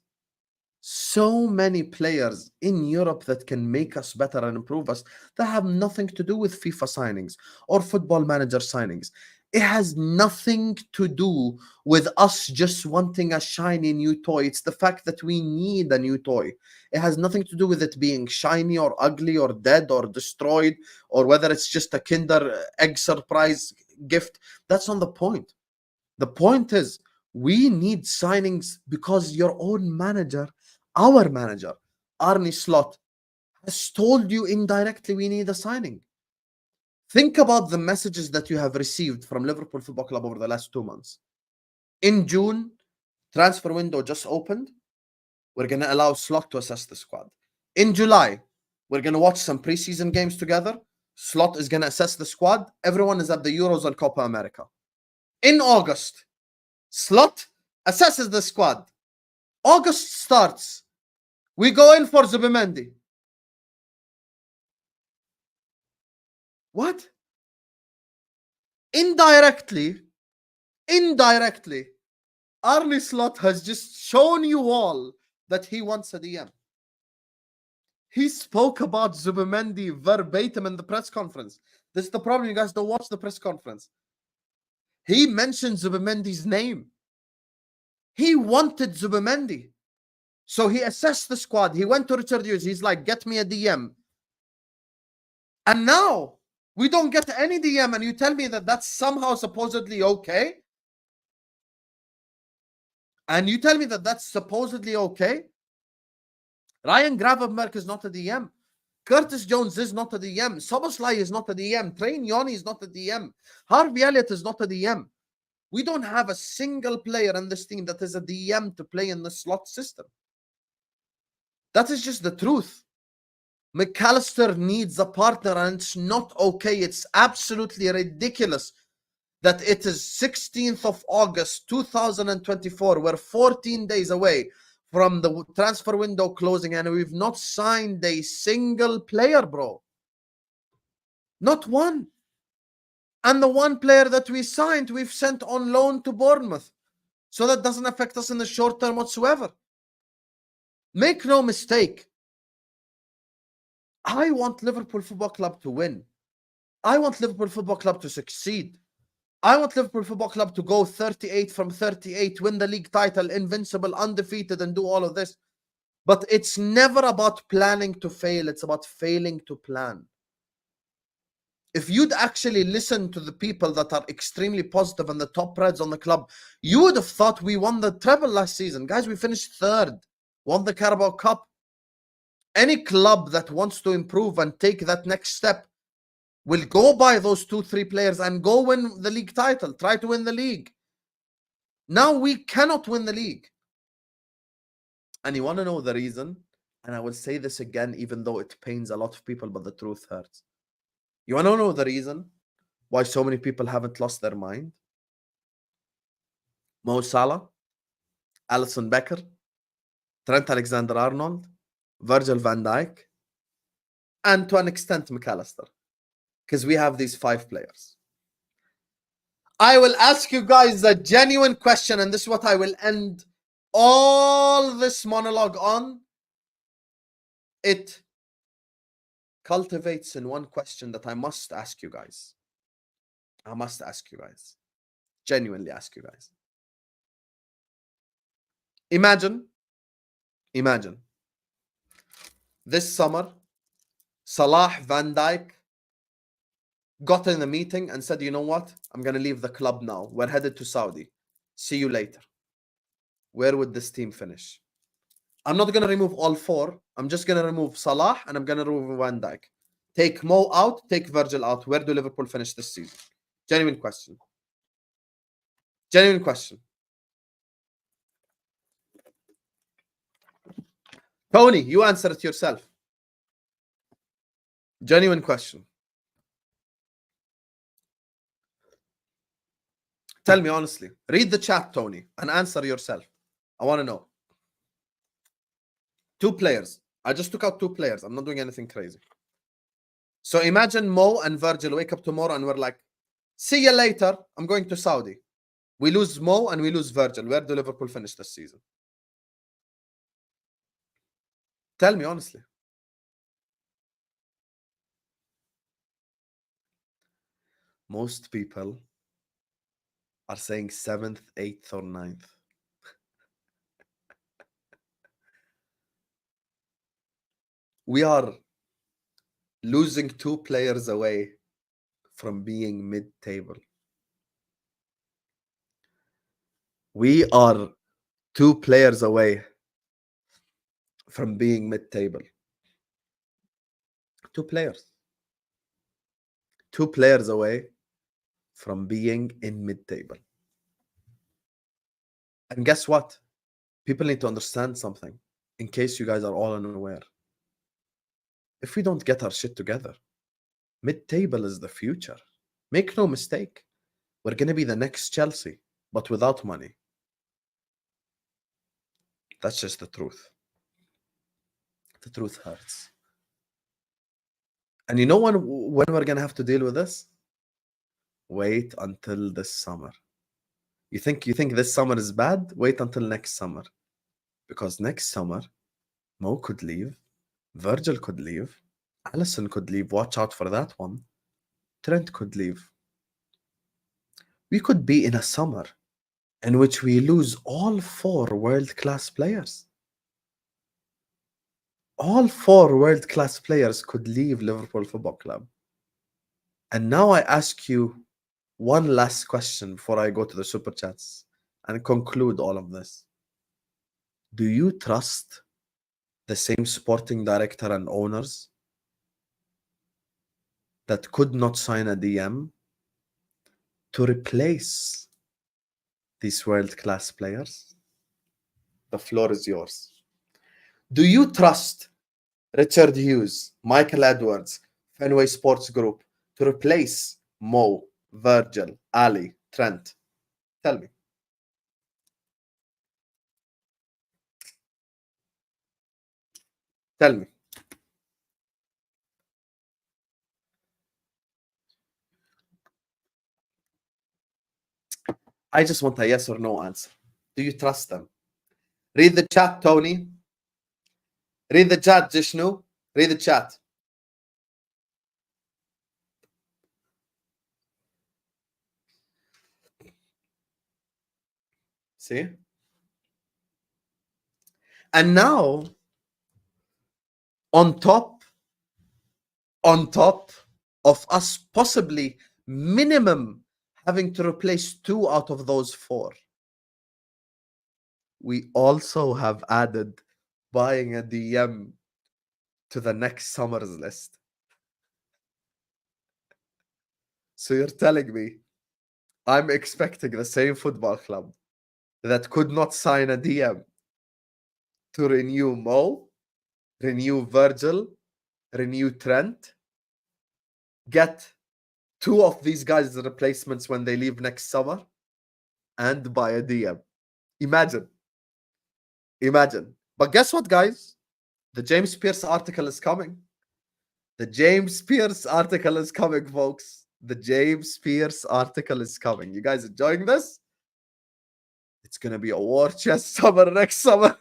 in Europe that can make us better and improve us that have nothing to do with FIFA signings or Football Manager signings. It has nothing to do with us just wanting a shiny new toy. It's the fact that we need a new toy. It has nothing to do with it being shiny or ugly or dead or destroyed, or whether it's just a Kinder egg surprise. gift. That's not the point. The point is we need signings because your own manager, our manager, Arne Slot, has told you indirectly we need a signing. Think about the messages that you have received from Liverpool Football Club over the last 2 months. In June, transfer window just opened. We're going to allow Slot to assess the squad. In July, we're going to watch some preseason games together. Slot is going to assess the squad. Everyone is at the Euros and Copa America. In August, Slot assesses the squad. August starts. We go in for Zubimendi. What? Indirectly, Arne Slot has just shown you all that he wants a DM. He spoke about Zubimendi verbatim in the press conference. This is the problem. You guys don't watch the press conference. He mentioned Zubimendi's name. He wanted Zubimendi. So he assessed the squad. He went to Richard Hughes. He's like, get me a DM. And now we don't get any DM and you tell me that that's somehow supposedly okay? And you tell me that that's supposedly okay? Ryan Gravenberch is not a DM. Curtis Jones is not a DM. Soboslai is not a DM. Train Yoni is not a DM. Harvey Elliott is not a DM. We don't have a single player in this team that is a DM to play in the slot system. That is just the truth. McAllister needs a partner and it's not okay. It's absolutely ridiculous that it is 16th of August 2024. We're 14 days away from the transfer window closing and we've not signed a single player, bro. Not one. And the one player that we signed, we've sent on loan to Bournemouth. So that doesn't affect us in the short term whatsoever. Make no mistake. I want Liverpool Football Club to win. I want Liverpool Football Club to succeed. I want Liverpool Football Club to go 38 from 38, win the league title, invincible, undefeated, and do all of this. But it's never about planning to fail. It's about failing to plan. If you'd actually listen to the people that are extremely positive and the top Reds on the club, you would have thought we won the treble last season. Guys, we finished third, won the Carabao Cup. Any club that wants to improve and take that next step will go buy those 2-3 players and go win the league title, try to win the league. Now we cannot win the league. And you want to know the reason? And I will say this again, even though it pains a lot of people, but the truth hurts. You want to know the reason why so many people haven't lost their mind? Mo Salah, Alisson Becker, Trent Alexander-Arnold, Virgil van Dijk, and to an extent McAllister. Because we have these 5 players. I will ask you guys a genuine question, and this is what I will end all this monologue on. It cultivates in one question that I must ask you guys. I must ask you guys. Genuinely ask you guys. Imagine this summer, Salah, Van Dijk got in a meeting and said, you know what? I'm going to leave the club now. We're headed to Saudi. See you later. Where would this team finish? I'm not going to remove all 4. I'm just going to remove Salah and I'm going to remove Van Dijk. Take Mo out, take Virgil out. Where do Liverpool finish this season? Genuine question. Genuine question. Tony, you answer it yourself. Genuine question. Tell me honestly. Read the chat, Tony, and answer yourself. I want to know. 2 players. I just took out 2 players. I'm not doing anything crazy. So imagine Mo and Virgil wake up tomorrow and we're like, see you later. I'm going to Saudi. We lose Mo and we lose Virgil. Where do Liverpool finish this season? Tell me honestly. Most people are saying 7th, 8th, or 9th. We are losing 2 players away from being mid-table. We are 2 players away from being mid-table. 2 players. 2 players away from being in mid-table. And guess what? People need to understand something, in case you guys are all unaware. If we don't get our shit together, mid-table is the future. Make no mistake. We're going to be the next Chelsea, but without money. That's just the truth. The truth hurts. And you know when we're going to have to deal with this? Wait until this summer. You think this summer is bad? Wait until next summer. Because next summer, Mo could leave, Virgil could leave, Allison could leave. Watch out for that one. Trent could leave. We could be in a summer in which we lose all 4 world-class players. All 4 world-class players could leave Liverpool Football Club. And now I ask you one last question before I go to the super chats and conclude all of this. Do you trust the same sporting director and owners that could not sign a DM to replace these world-class players? The floor is yours. Do you trust Richard Hughes, Michael Edwards, Fenway Sports Group to replace Mo, Virgil, Ali, Trent? Tell me. Tell me. I just want a yes or no answer. Do you trust them? Read the chat, Tony. Read the chat, Jishnu. Read the chat. See? And now, on top of us possibly minimum having to replace 2 out of those 4, we also have added buying a DM to the next summer's list. So you're telling me I'm expecting the same football club that could not sign a DM to renew Mo, renew Virgil, renew Trent, get 2 of these guys as replacements when they leave next summer, and buy a DM. Imagine. But guess what, guys? The James Pierce article is coming. The James Pierce article is coming, folks. The James Pierce article is coming. You guys enjoying this? It's going to be a war chest summer next summer.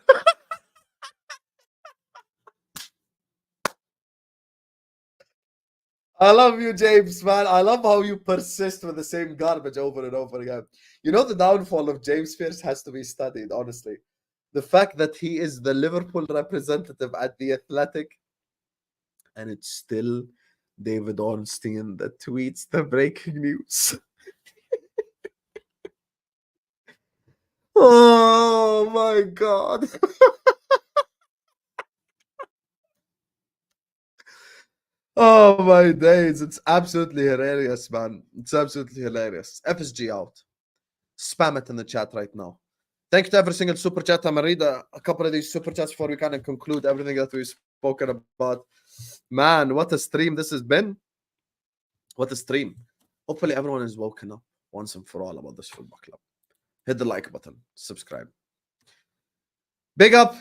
I love you, James, man. I love how you persist with the same garbage over and over again. You know, the downfall of James Pierce has to be studied, honestly. The fact that he is the Liverpool representative at The Athletic, and it's still David Ornstein that tweets the breaking news. Oh, my God. Oh my days, it's absolutely hilarious, man. It's absolutely hilarious. FSG out. Spam it in the chat right now. Thank you to every single super chat. I'm gonna read a couple of these super chats before we kind of conclude everything that we've spoken about. Man, what a stream this has been. What a stream. Hopefully everyone is woken up once and for all about this football club. Hit the like button, subscribe. Big up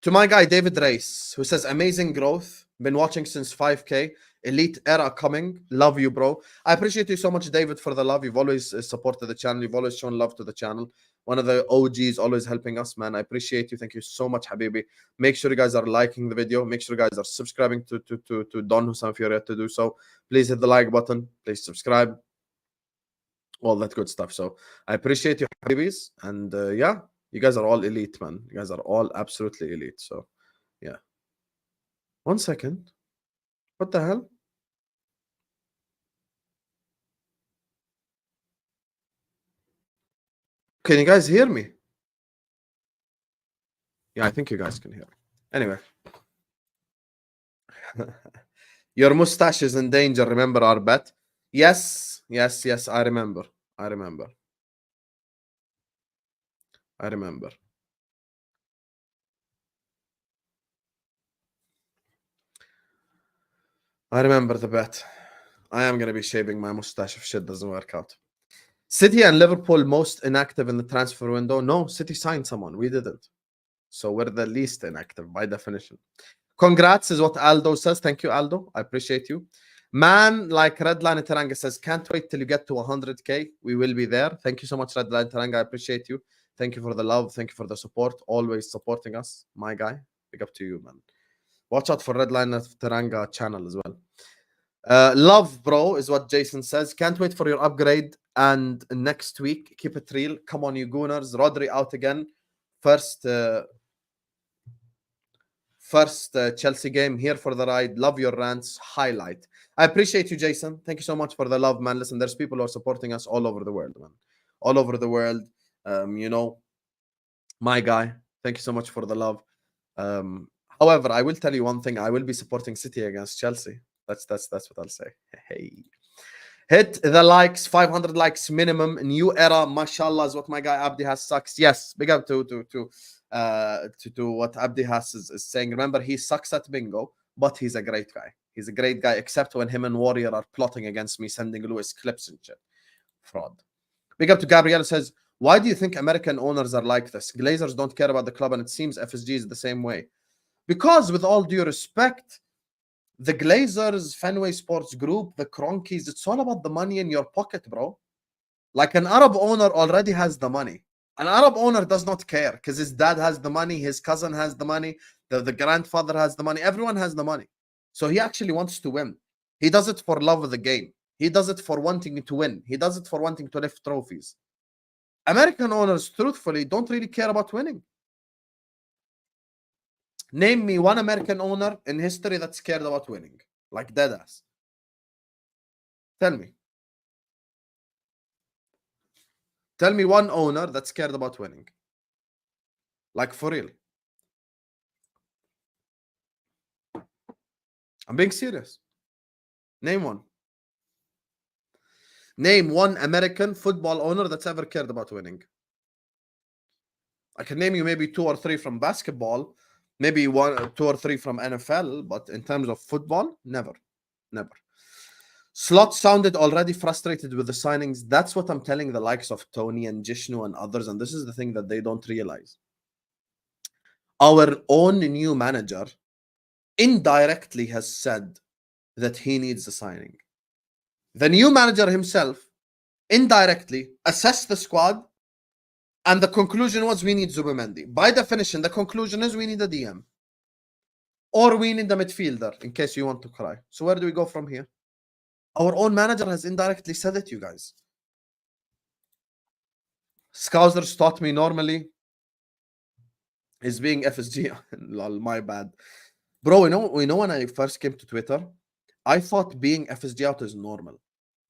to my guy David Race, who says amazing growth. Been watching since 5K. Elite era coming. Love you, bro. I appreciate you so much, David, for the love. You've always supported the channel. You've always shown love to the channel. One of the OGs, always helping us, man. I appreciate you. Thank you so much, Habibi. Make sure you guys are liking the video. Make sure you guys are subscribing to Don Husam if you're yet to do so. Please hit the like button. Please subscribe. All that good stuff. So I appreciate you, Habibis. And yeah, you guys are all elite, man. You guys are all absolutely elite. So yeah. 1 second. What the hell? Can you guys hear me? Yeah, I think you guys can hear me. Anyway. Your mustache is in danger. Remember our bet? Yes. I remember. I remember. I remember the bet. I am going to be shaving my mustache if shit doesn't work out. City and Liverpool most inactive in the transfer window. No, City signed someone. We didn't. So we're the least inactive by definition. Congrats is what Aldo says. Thank you, Aldo. I appreciate you. Man, like Redline Teranga says, can't wait till you get to 100K. We will be there. Thank you so much, Redline Teranga. I appreciate you. Thank you for the love. Thank you for the support. Always supporting us. My guy. Big up to you, man. Watch out for Redline Teranga channel as well. Love, bro, is what Jason says. Can't wait for your upgrade. And next week, keep it real. Come on, you gooners. Rodri out again. First Chelsea game, here for the ride. Love your rants. Highlight. I appreciate you, Jason. Thank you so much for the love, man. Listen, there's people who are supporting us all over the world, man. All over the world. You know, my guy. Thank you so much for the love. However, I will tell you one thing. I will be supporting City against Chelsea. That's what I'll say. Hey. Hit the likes, 500 likes minimum. New era, mashallah, is what my guy Abdi has sucks. Yes, big up to what Abdi has is saying. Remember, he sucks at bingo, but he's a great guy. He's a great guy, except when him and Warrior are plotting against me, sending Lewis clips and shit. Fraud. Big up to Gabriel says, why do you think American owners are like this? Glazers don't care about the club, and it seems FSG is the same way. Because, with all due respect, the Glazers, Fenway Sports Group, the Cronkies, it's all about the money in your pocket, bro. Like, an Arab owner already has the money. An Arab owner does not care because his dad has the money, his cousin has the money, the grandfather has the money, everyone has the money. So he actually wants to win. He does it for love of the game. He does it for wanting to win. He does it for wanting to lift trophies. American owners, truthfully, don't really care about winning. Name me one American owner in history that's scared about winning. Like deadass. Tell me. Tell me one owner that's scared about winning. Like for real. I'm being serious. Name one. Name one American football owner that's ever cared about winning. I can name you maybe 2 or 3 from basketball. Maybe 1, 2 or 3 from NFL, but in terms of football, never. Slot sounded already frustrated with the signings. That's what I'm telling the likes of Tony and Jishnu and others, and this is the thing that they don't realize. Our own new manager indirectly has said that he needs a signing. The new manager himself indirectly assessed the squad, and the conclusion was we need Zubimendi. By definition, the conclusion is we need a DM. Or we need a midfielder, in case you want to cry. So where do we go from here? Our own manager has indirectly said it, you guys. Scousers taught me normally is being FSG. Lol, my bad. Bro, you know when I first came to Twitter, I thought being FSG out is normal.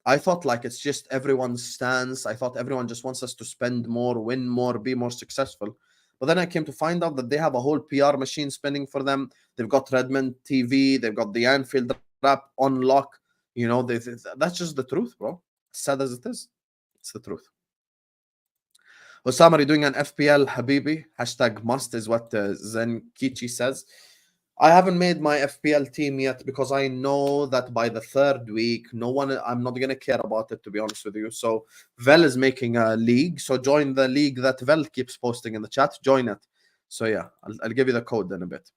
I thought like it's just everyone's stance. I thought everyone just wants us to spend more, win more, be more successful. But then I came to find out that they have a whole PR machine spinning for them. They've got Redmen TV. They've got the Anfield Rap on lock. You know, that's just the truth, bro. Sad as it is, it's the truth. Husam, are you doing an FPL Habibi? Hashtag must is what Zen Kichi says. I haven't made my FPL team yet because I know that by the 3rd week, I'm not going to care about it, to be honest with you. So Vel is making a league. So join the league that Vel keeps posting in the chat. Join it. So yeah, I'll give you the code in a bit.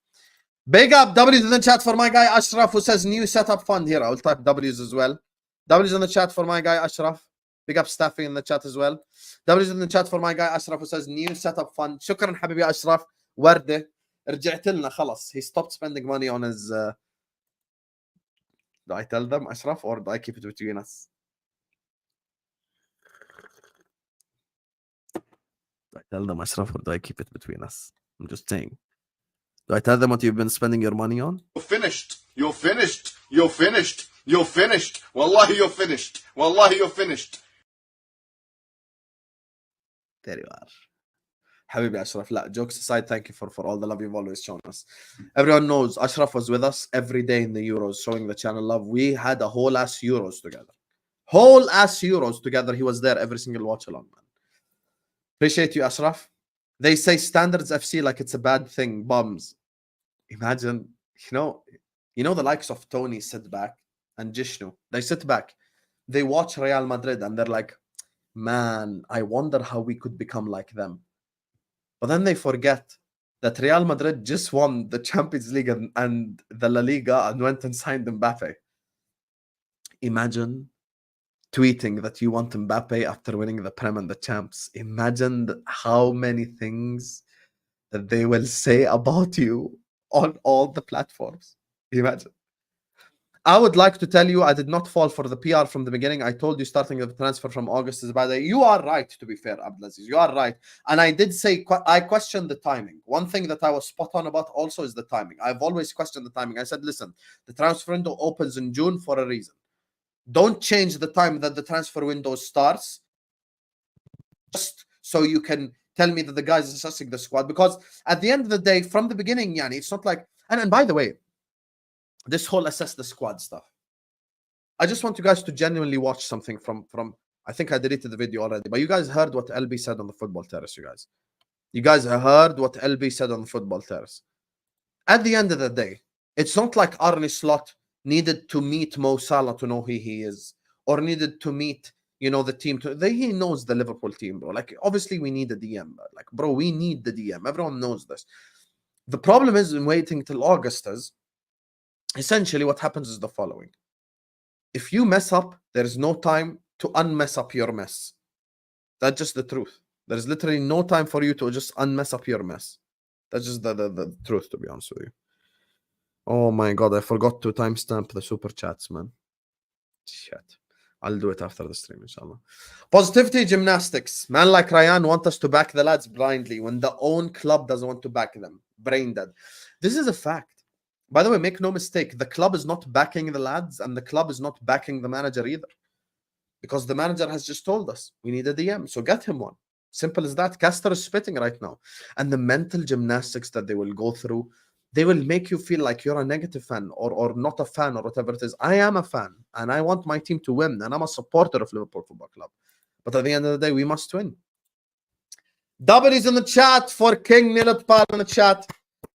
Big up W's in the chat for my guy Ashraf, who says new setup fund here. I'll type W's as well. W's in the chat for my guy Ashraf. Big up Staffy in the chat as well. W's in the chat for my guy Ashraf, who says new setup fund. Shukran حبيبي Ashraf. وردة. رجعت لنا خلاص. He stopped spending money on his... Do I tell them, Ashraf, or do I keep it between us? Do I tell them, Ashraf, or do I keep it between us? I'm just saying. Do I tell them what you've been spending your money on? You're finished. You're finished. You're finished. You're finished. Wallahi, you're finished. Wallahi, you're finished. There you are. Habibi Ashraf, la, jokes aside, thank you for all the love you've always shown us. Everyone knows Ashraf was with us every day in the Euros, showing the channel love. We had a whole ass Euros together. Whole ass Euros together. He was there every single watch along, man. Appreciate you, Ashraf. They say Standards FC like it's a bad thing. Bums. Imagine, you know the likes of Tony sit back and Jishnu. They sit back. They watch Real Madrid and they're like, man, I wonder how we could become like them. But then they forget that Real Madrid just won the Champions League and the La Liga and went and signed Mbappe. Imagine tweeting that you want Mbappe after winning the Prem and the Champs. Imagine how many things that they will say about you on all the platforms. Imagine. I would like to tell you, I did not fall for the PR from the beginning. I told you starting the transfer from August is bad. You are right, to be fair, Abdulaziz. You are right. And I did say, I questioned the timing. One thing that I was spot on about also is the timing. I've always questioned the timing. I said, listen, the transfer window opens in June for a reason. Don't change the time that the transfer window starts just so you can tell me that the guys are assessing the squad. Because at the end of the day, from the beginning, Yani, it's not like... And by the way, this whole assess the squad stuff. I just want you guys to genuinely watch something from I think I deleted the video already, but you guys heard what LB said on the football terrace, you guys. You guys heard what LB said on the football terrace. At the end of the day, it's not like Arne Slot needed to meet Mo Salah to know who he is, or needed to meet, the team. He knows the Liverpool team, bro. Like, obviously we need the DM. Like, bro, we need the DM. Everyone knows this. The problem is in waiting till August is, essentially what happens is the following. If you mess up, there's no time to unmess up your mess. That's just the truth. There's literally no time for you to just unmess up your mess. That's just the truth, to be honest with you. Oh my God, I forgot to timestamp the super chats, man. Shit. I'll do it after the stream, inshallah. Positivity gymnastics. Man like Ryan want us to back the lads blindly when the own club doesn't want to back them. Brain dead. This is a fact. By the way, make no mistake, the club is not backing the lads and the club is not backing the manager either. Because the manager has just told us, we need a DM, so get him one. Simple as that. Caster is spitting right now. And the mental gymnastics that they will go through, they will make you feel like you're a negative fan or not a fan or whatever it is. I am a fan and I want my team to win and I'm a supporter of Liverpool Football Club. But at the end of the day, we must win. W's in the chat for King Nilutpal in the chat.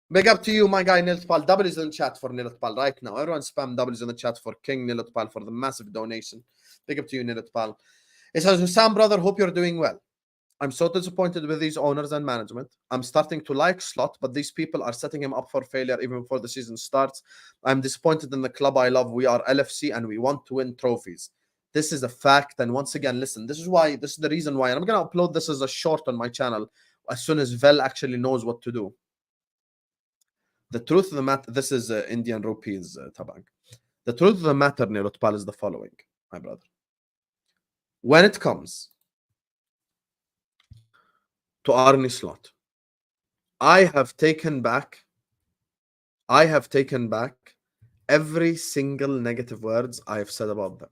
Big up to you, my guy Nilutpal. W's in the chat for Nilutpal right now. Everyone spam W's in the chat for King Nilutpal for the massive donation. Big up to you, Nilutpal. It says, Husam, brother, hope you're doing well. I'm so disappointed with these owners and management. I'm starting to like Slot, but these people are setting him up for failure even before the season starts. I'm disappointed in the club I love. We are LFC and we want to win trophies. This is a fact. And once again, listen, this is the reason why. And I'm going to upload this as a short on my channel as soon as Vel actually knows what to do. The truth of the matter, this is Indian rupees, Tabang. The truth of the matter, Nilutpal, is the following, my brother. When it comes to Arne Slot, I have taken back every single negative words I have said about them.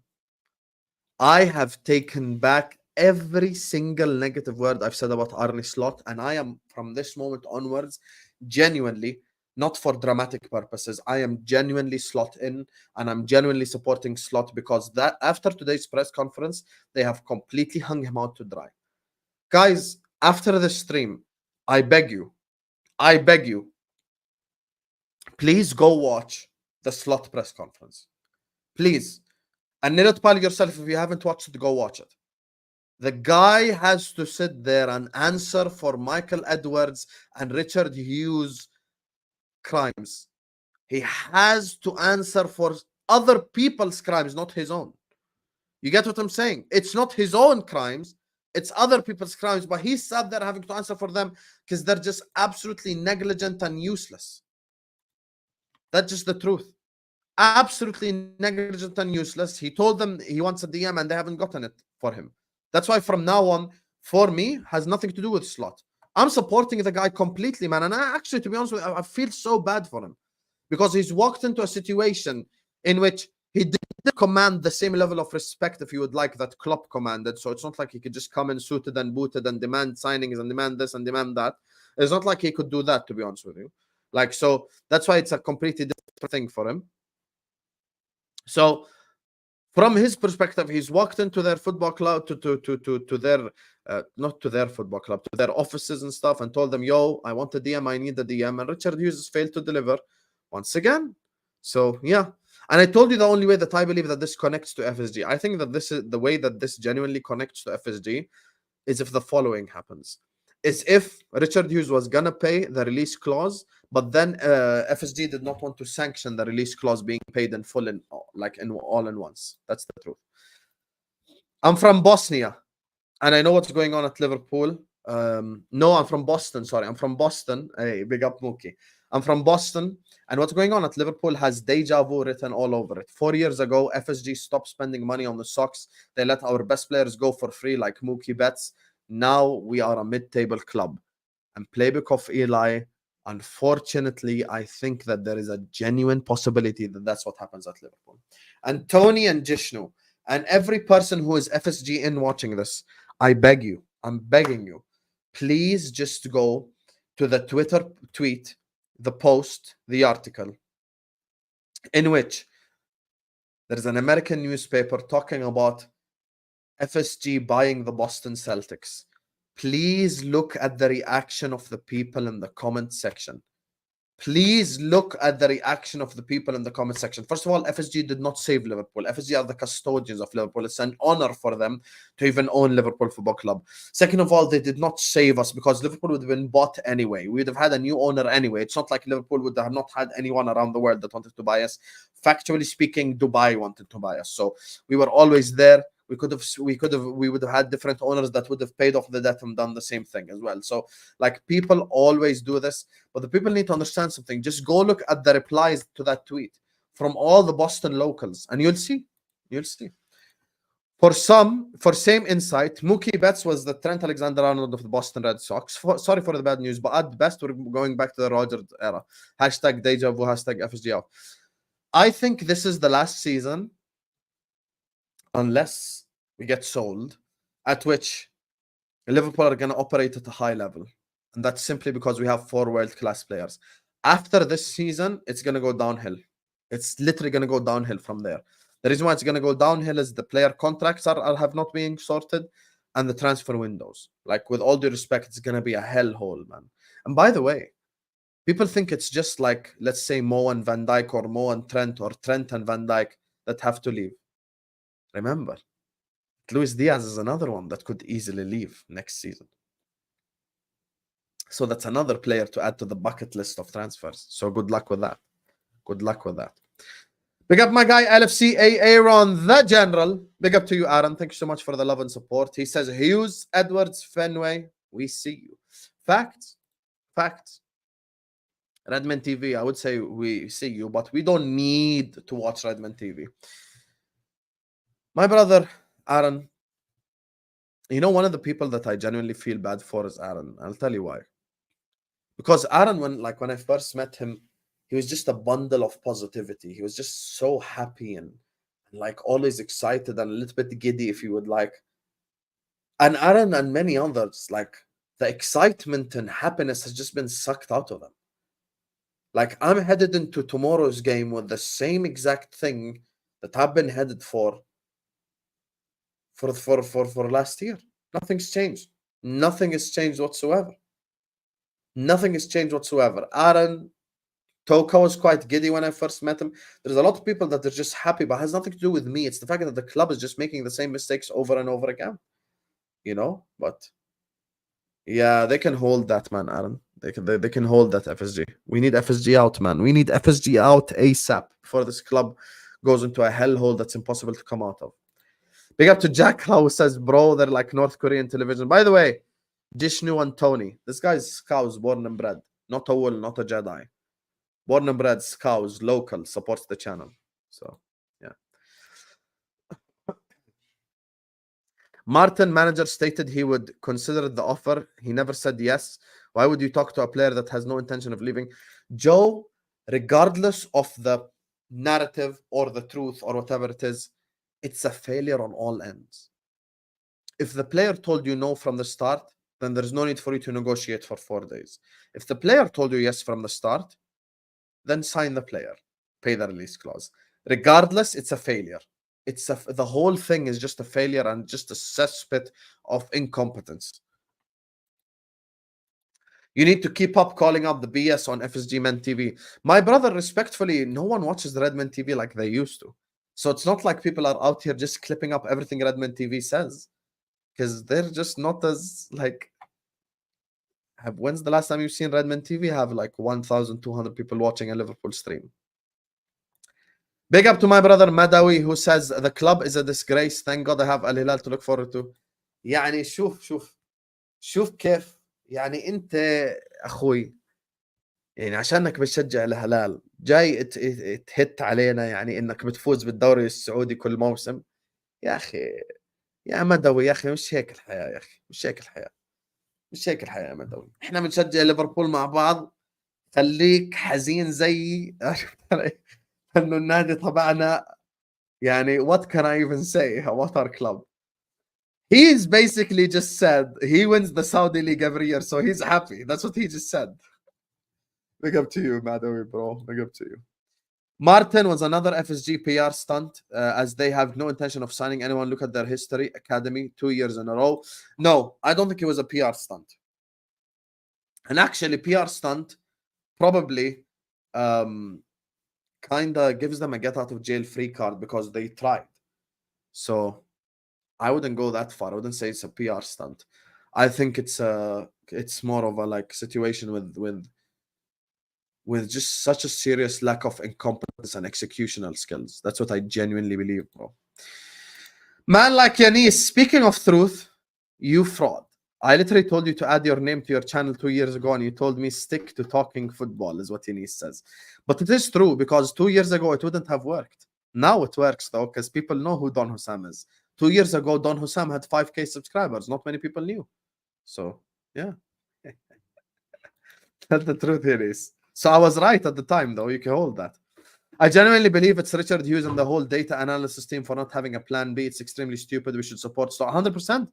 I have taken back every single negative word I've said about Arne Slot, and I am, from this moment onwards, genuinely, not for dramatic purposes, I am genuinely Slot in, and I'm genuinely supporting Slot because that after today's press conference, they have completely hung him out to dry. Guys, after the stream, I beg you, please go watch the Slot press conference. Please. And Nilutpal yourself, if you haven't watched it, go watch it. The guy has to sit there and answer for Michael Edwards and Richard Hughes' crimes. He has to answer for other people's crimes, not his own. You get what I'm saying? It's not his own crimes. It's other people's crimes, but he sat there having to answer for them because they're just absolutely negligent and useless. That's just the truth. Absolutely negligent and useless. He told them he wants a DM and they haven't gotten it for him. That's why from now on, for me, has nothing to do with Slot. I'm supporting the guy completely, man. And I actually, to be honest with you, I feel so bad for him because he's walked into a situation in which he did command the same level of respect, if you would like, that Klopp commanded. So it's not like he could just come in suited and booted and demand signings and demand this and demand that. It's not like he could do that, to be honest with you. Like, so that's why it's a completely different thing for him. So from his perspective, he's walked into their football club, to their not to their football club, to their offices and stuff, and told them, yo, I want a DM, I need the DM. And Richard Hughes has failed to deliver once again. So yeah. And I told you the only way that I believe that this connects to FSG. I think that this is the way that this genuinely connects to FSG is if the following happens. Is if Richard Hughes was gonna pay the release clause, but then FSG did not want to sanction the release clause being paid in full, in all in once. That's the truth. I'm from Bosnia, and I know what's going on at Liverpool. No, I'm from Boston. Sorry, I'm from Boston. Hey, big up Mookie. I'm from Boston, and what's going on at Liverpool has deja vu written all over it. 4 years ago, FSG stopped spending money on the socks. They let our best players go for free, like Mookie Betts. Now we are a mid-table club. And playbook of Eli, unfortunately, I think that there is a genuine possibility that that's what happens at Liverpool. And Tony and Jishnu, and every person who is FSG in watching this, I beg you, I'm begging you, please just go to the Twitter tweet, the post, the article, in which there's an American newspaper talking about FSG buying the Boston Celtics. Please look at the reaction of the people in the comment section. Please look at the reaction of the people in the comment section. First of all, FSG did not save Liverpool. FSG are the custodians of Liverpool. It's an honor for them to even own Liverpool Football Club. Second of all, they did not save us because Liverpool would have been bought anyway. We would have had a new owner anyway. It's not like Liverpool would have not had anyone around the world that wanted to buy us. Factually speaking, Dubai wanted to buy us. So we were always there. We would have had different owners that would have paid off the debt and done the same thing as well. So like, people always do this, but the people need to understand something. Just go look at the replies to that tweet from all the Boston locals, and you'll see. For same insight, Mookie Betts was the Trent Alexander-Arnold of the Boston Red Sox. Sorry for the bad news, but at best we're going back to the Rodgers era. Hashtag deja vu, hashtag FSG out. I think this is the last season, unless we get sold, at which Liverpool are going to operate at a high level. And that's simply because we have 4 world-class players. After this season, it's going to go downhill. It's literally going to go downhill from there. The reason why it's going to go downhill is the player contracts have not been sorted, and the transfer windows. Like, with all due respect, it's going to be a hellhole, man. And by the way, people think it's just like, let's say, Mo and Van Dijk, or Mo and Trent, or Trent and Van Dijk that have to leave. Remember, Luis Diaz is another one that could easily leave next season. So that's another player to add to the bucket list of transfers. So good luck with that. Good luck with that. Big up my guy, LFC Aaron, the General. Big up to you, Aaron. Thank you so much for the love and support. He says, Hughes, Edwards, Fenway, we see you. Facts. Redmen TV, I would say we see you, but we don't need to watch Redmen TV. My brother, Aaron, you know, one of the people that I genuinely feel bad for is Aaron. I'll tell you why. Because Aaron, when I first met him, he was just a bundle of positivity. He was just so happy and like always excited and a little bit giddy, if you would like. And Aaron and many others, like, the excitement and happiness has just been sucked out of them. Like, I'm headed into tomorrow's game with the same exact thing that I've been headed for last year. Nothing's changed. Nothing has changed whatsoever. Nothing has changed whatsoever. Aaron, Toka was quite giddy when I first met him. There's a lot of people that are just happy, but it has nothing to do with me. It's the fact that the club is just making the same mistakes over and over again. You know? But yeah, they can hold that, man, Aaron. They can hold that, FSG. We need FSG out, man. We need FSG out ASAP before this club goes into a hellhole that's impossible to come out of. Big up to Jack who says, bro, they're like North Korean television. By the way, Jishnu and Tony, this guy's Scouse, born and bred. Not a wool, not a Jedi. Born and bred, Scouse, local, supports the channel. So, yeah. Martin, manager, stated he would consider the offer. He never said yes. Why would you talk to a player that has no intention of leaving? Joe, regardless of the narrative or the truth or whatever it is, it's a failure on all ends. If the player told you no from the start, then there's no need for you to negotiate for 4 days. If the player told you yes from the start, then sign the player, pay the release clause. Regardless, it's a failure. The whole thing is just a failure and just a cesspit of incompetence. You need to keep up calling up the BS on FSG TV. My brother, respectfully, no one watches Redmen TV like they used to. So it's not like people are out here just clipping up everything Redmen TV says, because they're just not as like. When's the last time you've seen Redmen TV have like 1,200 people watching a Liverpool stream? Big up to my brother Madawi, who says the club is a disgrace. Thank God I have Al Hilal to look forward to. يعني شوف كيف يعني انت اخوي يعني عشانك بتشجع الهلال جاي تهت علينا يعني انك بتفوز بالدوري السعودي كل موسم. يا اخي يا مدوي يا اخي مش هيك الحياه يا اخي مش هيك الحياه مش هيك الحياه يا مدوي. احنا بنشجع ليفربول مع بعض. خليك حزين زي انه النادي تبعنا يعني what can I even say about our club. He's basically just said he wins the Saudi League every year, so he's happy. That's what he just said. Big up to you, Madawi, bro. Big up to you. Martin was another FSG PR stunt, as they have no intention of signing anyone. Look at their history. Academy, 2 years in a row. No, I don't think it was a PR stunt. And actually, PR stunt probably kind of gives them a get out of jail free card because they tried. So I wouldn't go that far. I wouldn't say it's a PR stunt. I think it's more of a like situation with just such a serious lack of incompetence and executional skills. That's what I genuinely believe, bro. Man like Yanis, speaking of truth, you fraud. I literally told you to add your name to your channel 2 years ago, and you told me stick to talking football, is what Yanis says. But it is true, because 2 years ago it wouldn't have worked. Now it works, though, because people know who Don Husam is. 2 years ago, Don Husam had 5K subscribers. Not many people knew. So, yeah. That's the truth, Yanis. So I was right at the time, though. You can hold that. I genuinely believe it's Richard Hughes and the whole data analysis team for not having a plan B. It's extremely stupid. We should support Slot 100%.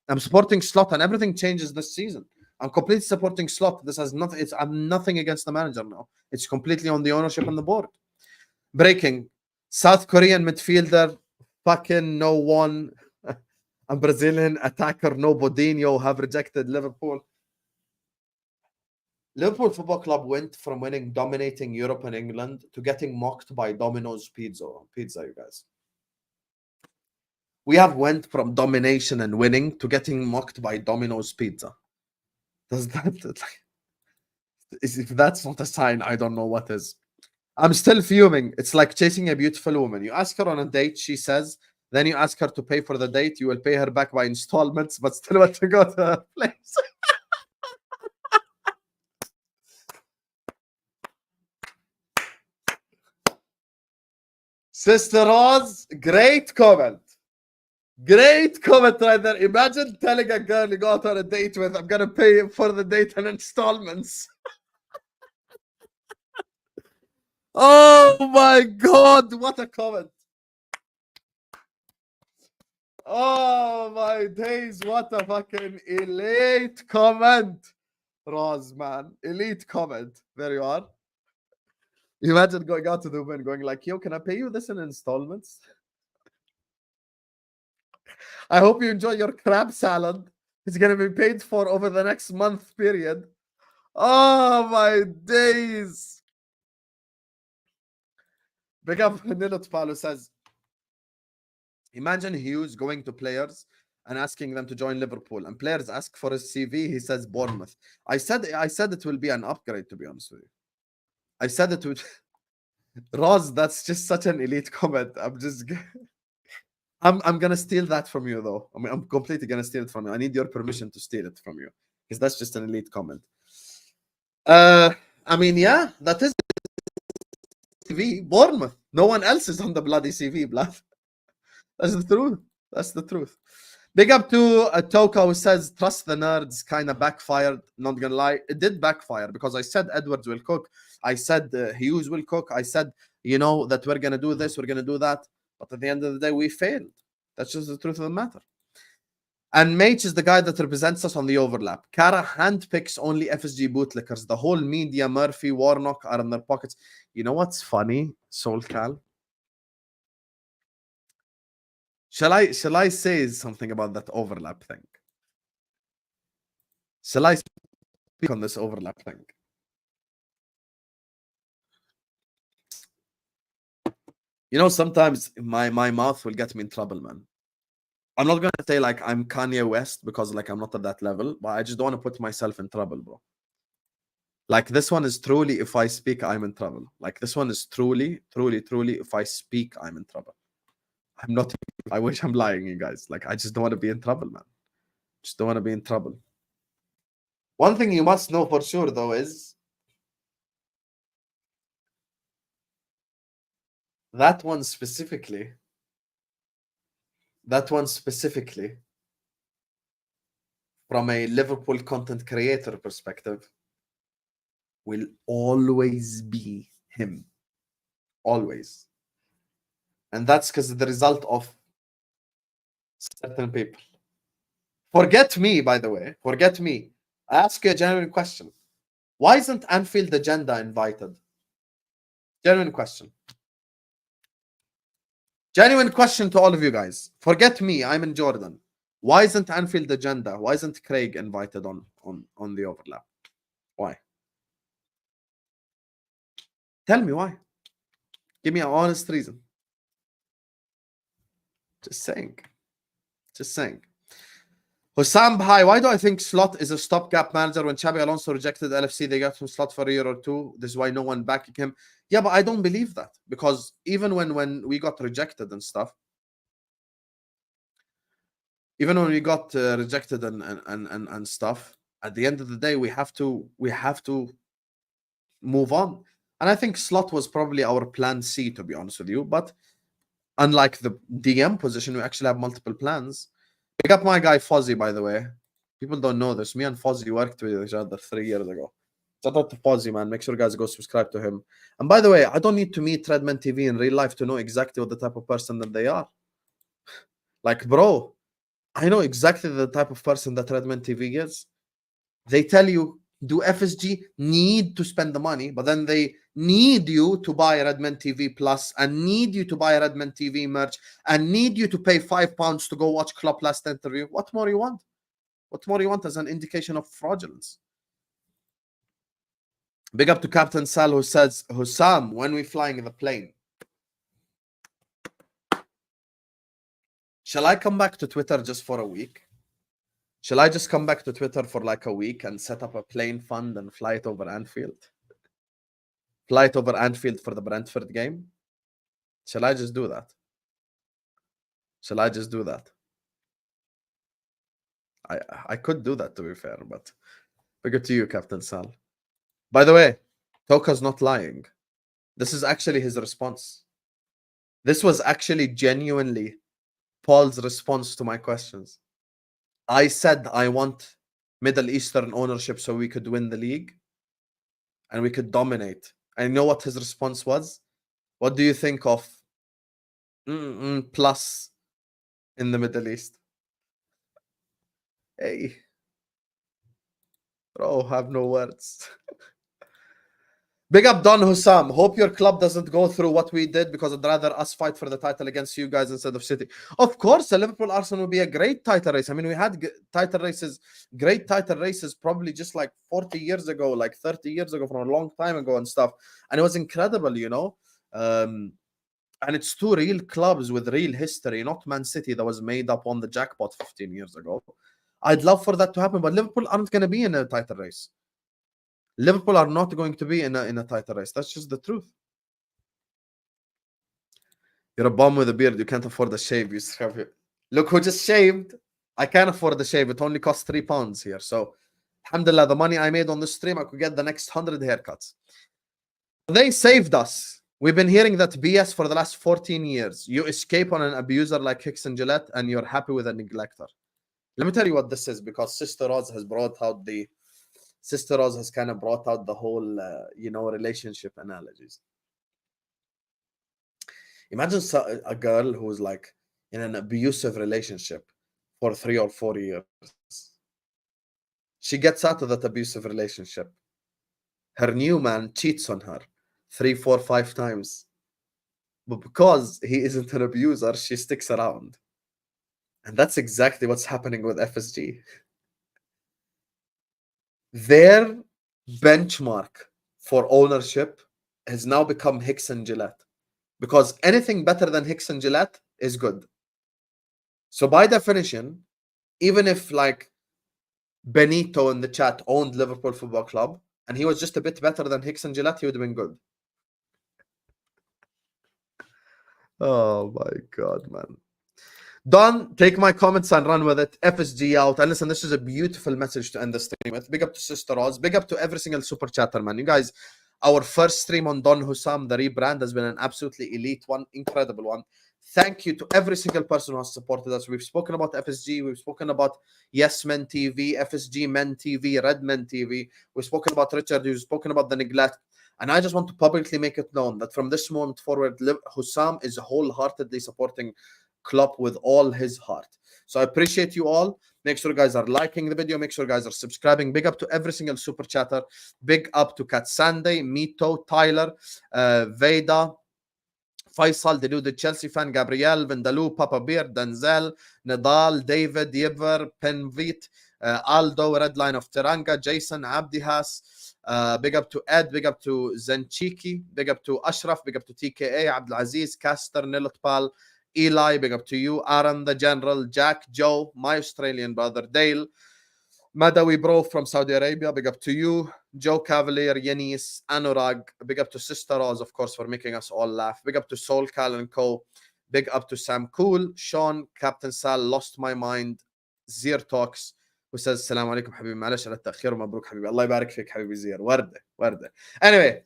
I'm supporting Slot, and everything changes this season. I'm completely supporting Slot. This has nothing. I'm nothing against the manager now. It's completely on the ownership and the board. Breaking: South Korean midfielder, fucking no one, and Brazilian attacker no Bodinho have rejected Liverpool. Liverpool Football Club went from dominating Europe and England to getting mocked by Domino's Pizza, you guys. We have went from domination and winning to getting mocked by Domino's Pizza. Does that, if that's not a sign, I don't know what is. I'm still fuming. It's like chasing a beautiful woman. You ask her on a date, she says, then you ask her to pay for the date, you will pay her back by installments, but still want to go to her place. Sister Rose, great comment. Great comment right there. Imagine telling a girl you go out on a date with, I'm going to pay for the date in installments. Oh my God, what a comment. Oh my days, what a fucking elite comment. Roz, man, elite comment. There you are. Imagine going out to the woman going like, yo, can I pay you this in installments? I hope you enjoy your crab salad. It's going to be paid for over the next month period. Oh my days. Big up Nilot Palo says, imagine Hughes going to players and asking them to join Liverpool, and players ask for his CV. He says Bournemouth. I said it will be an upgrade, to be honest with you. I said it would. Roz, that's just such an elite comment. I'm gonna steal that from you, though. I mean, I'm completely gonna steal it from you. I need your permission to steal it from you, because that's just an elite comment. I mean, yeah, that is CV. Bournemouth. No one else is on the bloody CV, blood. That's the truth. That's the truth. Big up to Toka, who says, trust the nerds, kind of backfired. Not gonna lie, it did backfire, because I said Edwards will cook. I said Hughes will cook. I said you know, that we're going to do this, we're going to do that. But at the end of the day, we failed. That's just the truth of the matter. And Mage is the guy that represents us on the overlap. Kara handpicks only FSG bootlickers. The whole media, Murphy, Warnock are in their pockets. You know what's funny, Solcal? Shall I say something about that overlap thing? Shall I speak on this overlap thing? You know, sometimes my mouth will get me in trouble, man. I'm not gonna say like I'm Kanye West because like I'm not at that level, but I just don't want to put myself in trouble, bro. Like this one is truly, if I speak, I'm in trouble. Like this one is truly, if I speak, I'm in trouble. I'm not. I wish I'm lying, you guys. Like I just don't want to be in trouble, man. Just don't want to be in trouble. One thing you must know for sure, though, is that one specifically, from a Liverpool content creator perspective, will always be him. Always. And that's because of the result of certain people. Forget me, by the way. Forget me. I ask you a genuine question. Why isn't Anfield Agenda invited? Genuine question. Genuine question to all of you guys. Forget me. I'm in Jordan. Why isn't Anfield Agenda? Why isn't Craig invited on the overlap? Why? Tell me why. Give me an honest reason. Just saying. Just saying. Husam, hi. Why do I think Slot is a stopgap manager? When Xabi Alonso rejected LFC, they got him Slot for a year or two. This is why no one backing him. Yeah, but I don't believe that. Because even when we got rejected and stuff, even when we got rejected and stuff, at the end of the day, we have to move on. And I think Slot was probably our plan C, to be honest with you. But unlike the DM position, we actually have multiple plans. Pick up my guy Fozzy, by the way. People don't know this. Me and Fozzy worked with each other 3 years ago. Shout out to Fozzy, man. Make sure you guys go subscribe to him. And by the way, I don't need to meet Redmen TV in real life to know exactly what the type of person that they are. Like, bro, I know exactly the type of person that Redmen TV is. They tell you, do FSG need to spend the money, but then they need you to buy Redmen TV Plus and need you to buy Redmen TV merch and need you to pay £5 to go watch Klopp last interview. What more you want? What more you want as an indication of fraudulence? Big up to Captain Sal, who says, Husam, when we flying in the plane? Shall I come back to Twitter just for a week? Shall I just come back to Twitter for like a week and set up a plane fund and fly it over Anfield? Fly it over Anfield for the Brentford game? Shall I just do that? Shall I just do that? I could do that, to be fair, but figure to you, Captain Sal. By the way, Toka's not lying. This is actually his response. This was actually genuinely Paul's response to my questions. I said I want Middle Eastern ownership so we could win the league and we could dominate. I know what his response was. What do you think of plus in the Middle East? Hey, bro, have no words. Big up Don Husam. Hope your club doesn't go through what we did because I'd rather us fight for the title against you guys instead of City. Of course, a Liverpool Arsenal would be a great title race. I mean, we had title races, great title races, probably just like 40 years ago, like 30 years ago, from a long time ago and stuff. And it was incredible, you know. And it's two real clubs with real history, not Man City that was made up on the jackpot 15 years ago. I'd love for that to happen, but Liverpool aren't going to be in a title race. Liverpool are not going to be in a title race. That's just the truth. You're a bum with a beard. You can't afford a shave. Look who just shaved. I can't afford the shave. It only costs £3 here. So, alhamdulillah, the money I made on the stream, I could get the next 100 haircuts. They saved us. We've been hearing that BS for the last 14 years. You escape on an abuser like Hicks and Gillette, and you're happy with a neglector. Let me tell you what this is, because Sister Rose has brought out the... Sister Rose has kind of brought out the whole, relationship analogies. Imagine a girl who's like in an abusive relationship for 3 or 4 years. She gets out of that abusive relationship. Her new man cheats on her 3, 4, 5 times. But because he isn't an abuser, she sticks around. And that's exactly what's happening with FSG. Their benchmark for ownership has now become Hicks and Gillette. Because anything better than Hicks and Gillette is good. So by definition, even if like Benito in the chat owned Liverpool Football Club and he was just a bit better than Hicks and Gillette, he would have been good. Oh my God, man. Don, take my comments and run with it. FSG out. And listen, this is a beautiful message to end the stream with. Big up to Sister Oz. Big up to every single super chatter, man. You guys, our first stream on Don Husam, the rebrand, has been an absolutely elite one, incredible one. Thank you to every single person who has supported us. We've spoken about FSG. We've spoken about Yes Men TV, FSG Men TV, Redmen TV. We've spoken about Richard. We've spoken about the neglect. And I just want to publicly make it known that from this moment forward, Husam is wholeheartedly supporting Klopp with all his heart. So I appreciate you all. Make sure you guys are liking the video. Make sure you guys are subscribing. Big up to every single super chatter. Big up to Kat Sunday, Mito, Tyler, Veda, Faisal, the Chelsea fan, Gabriel, Vindaloo, Papa Beer, Denzel, Nadal, David, Yever, Penvit, Aldo, Red Line of Teranga, Jason, Abdihas. Big up to Ed, big up to Zenchiki, big up to Ashraf, big up to TKA, Abdulaziz, Caster, Nilotpal, Eli, big up to you, Aaron the General, Jack, Joe, my Australian brother, Dale, Madawi Bro from Saudi Arabia, big up to you, Joe Cavalier, Yanis, Anurag, big up to Sister Oz, of course, for making us all laugh, big up to Soul Cal and Co, big up to Sam Cool, Sean, Captain Sal, Lost My Mind, Zir Talks, who says, Assalamu alaikum, Habibi, معلش على التأخير ومبروك حبيبي, Allah يبارك فيك حبيبي زير, وردة. Anyway,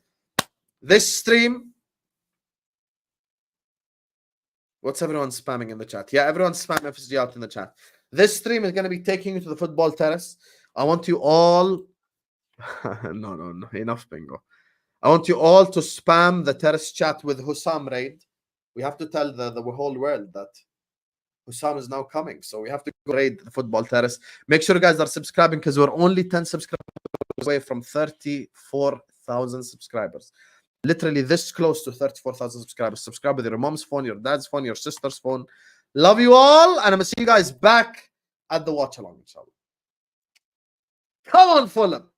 this stream, what's everyone spamming in the chat? Yeah, everyone spam FSG out in the chat. This stream is going to be taking you to the football terrace. I want you all... no, enough bingo. I want you all to spam the terrace chat with Husam raid. We have to tell the whole world that Husam is now coming. So we have to go raid the football terrace. Make sure you guys are subscribing because we're only 10 subscribers away from 34,000 subscribers. Literally this close to 34,000 subscribers. Subscribe with your mom's phone, your dad's phone, your sister's phone. Love you all, and I'm going to see you guys back at the watch along, inshallah. Come on, Fulham.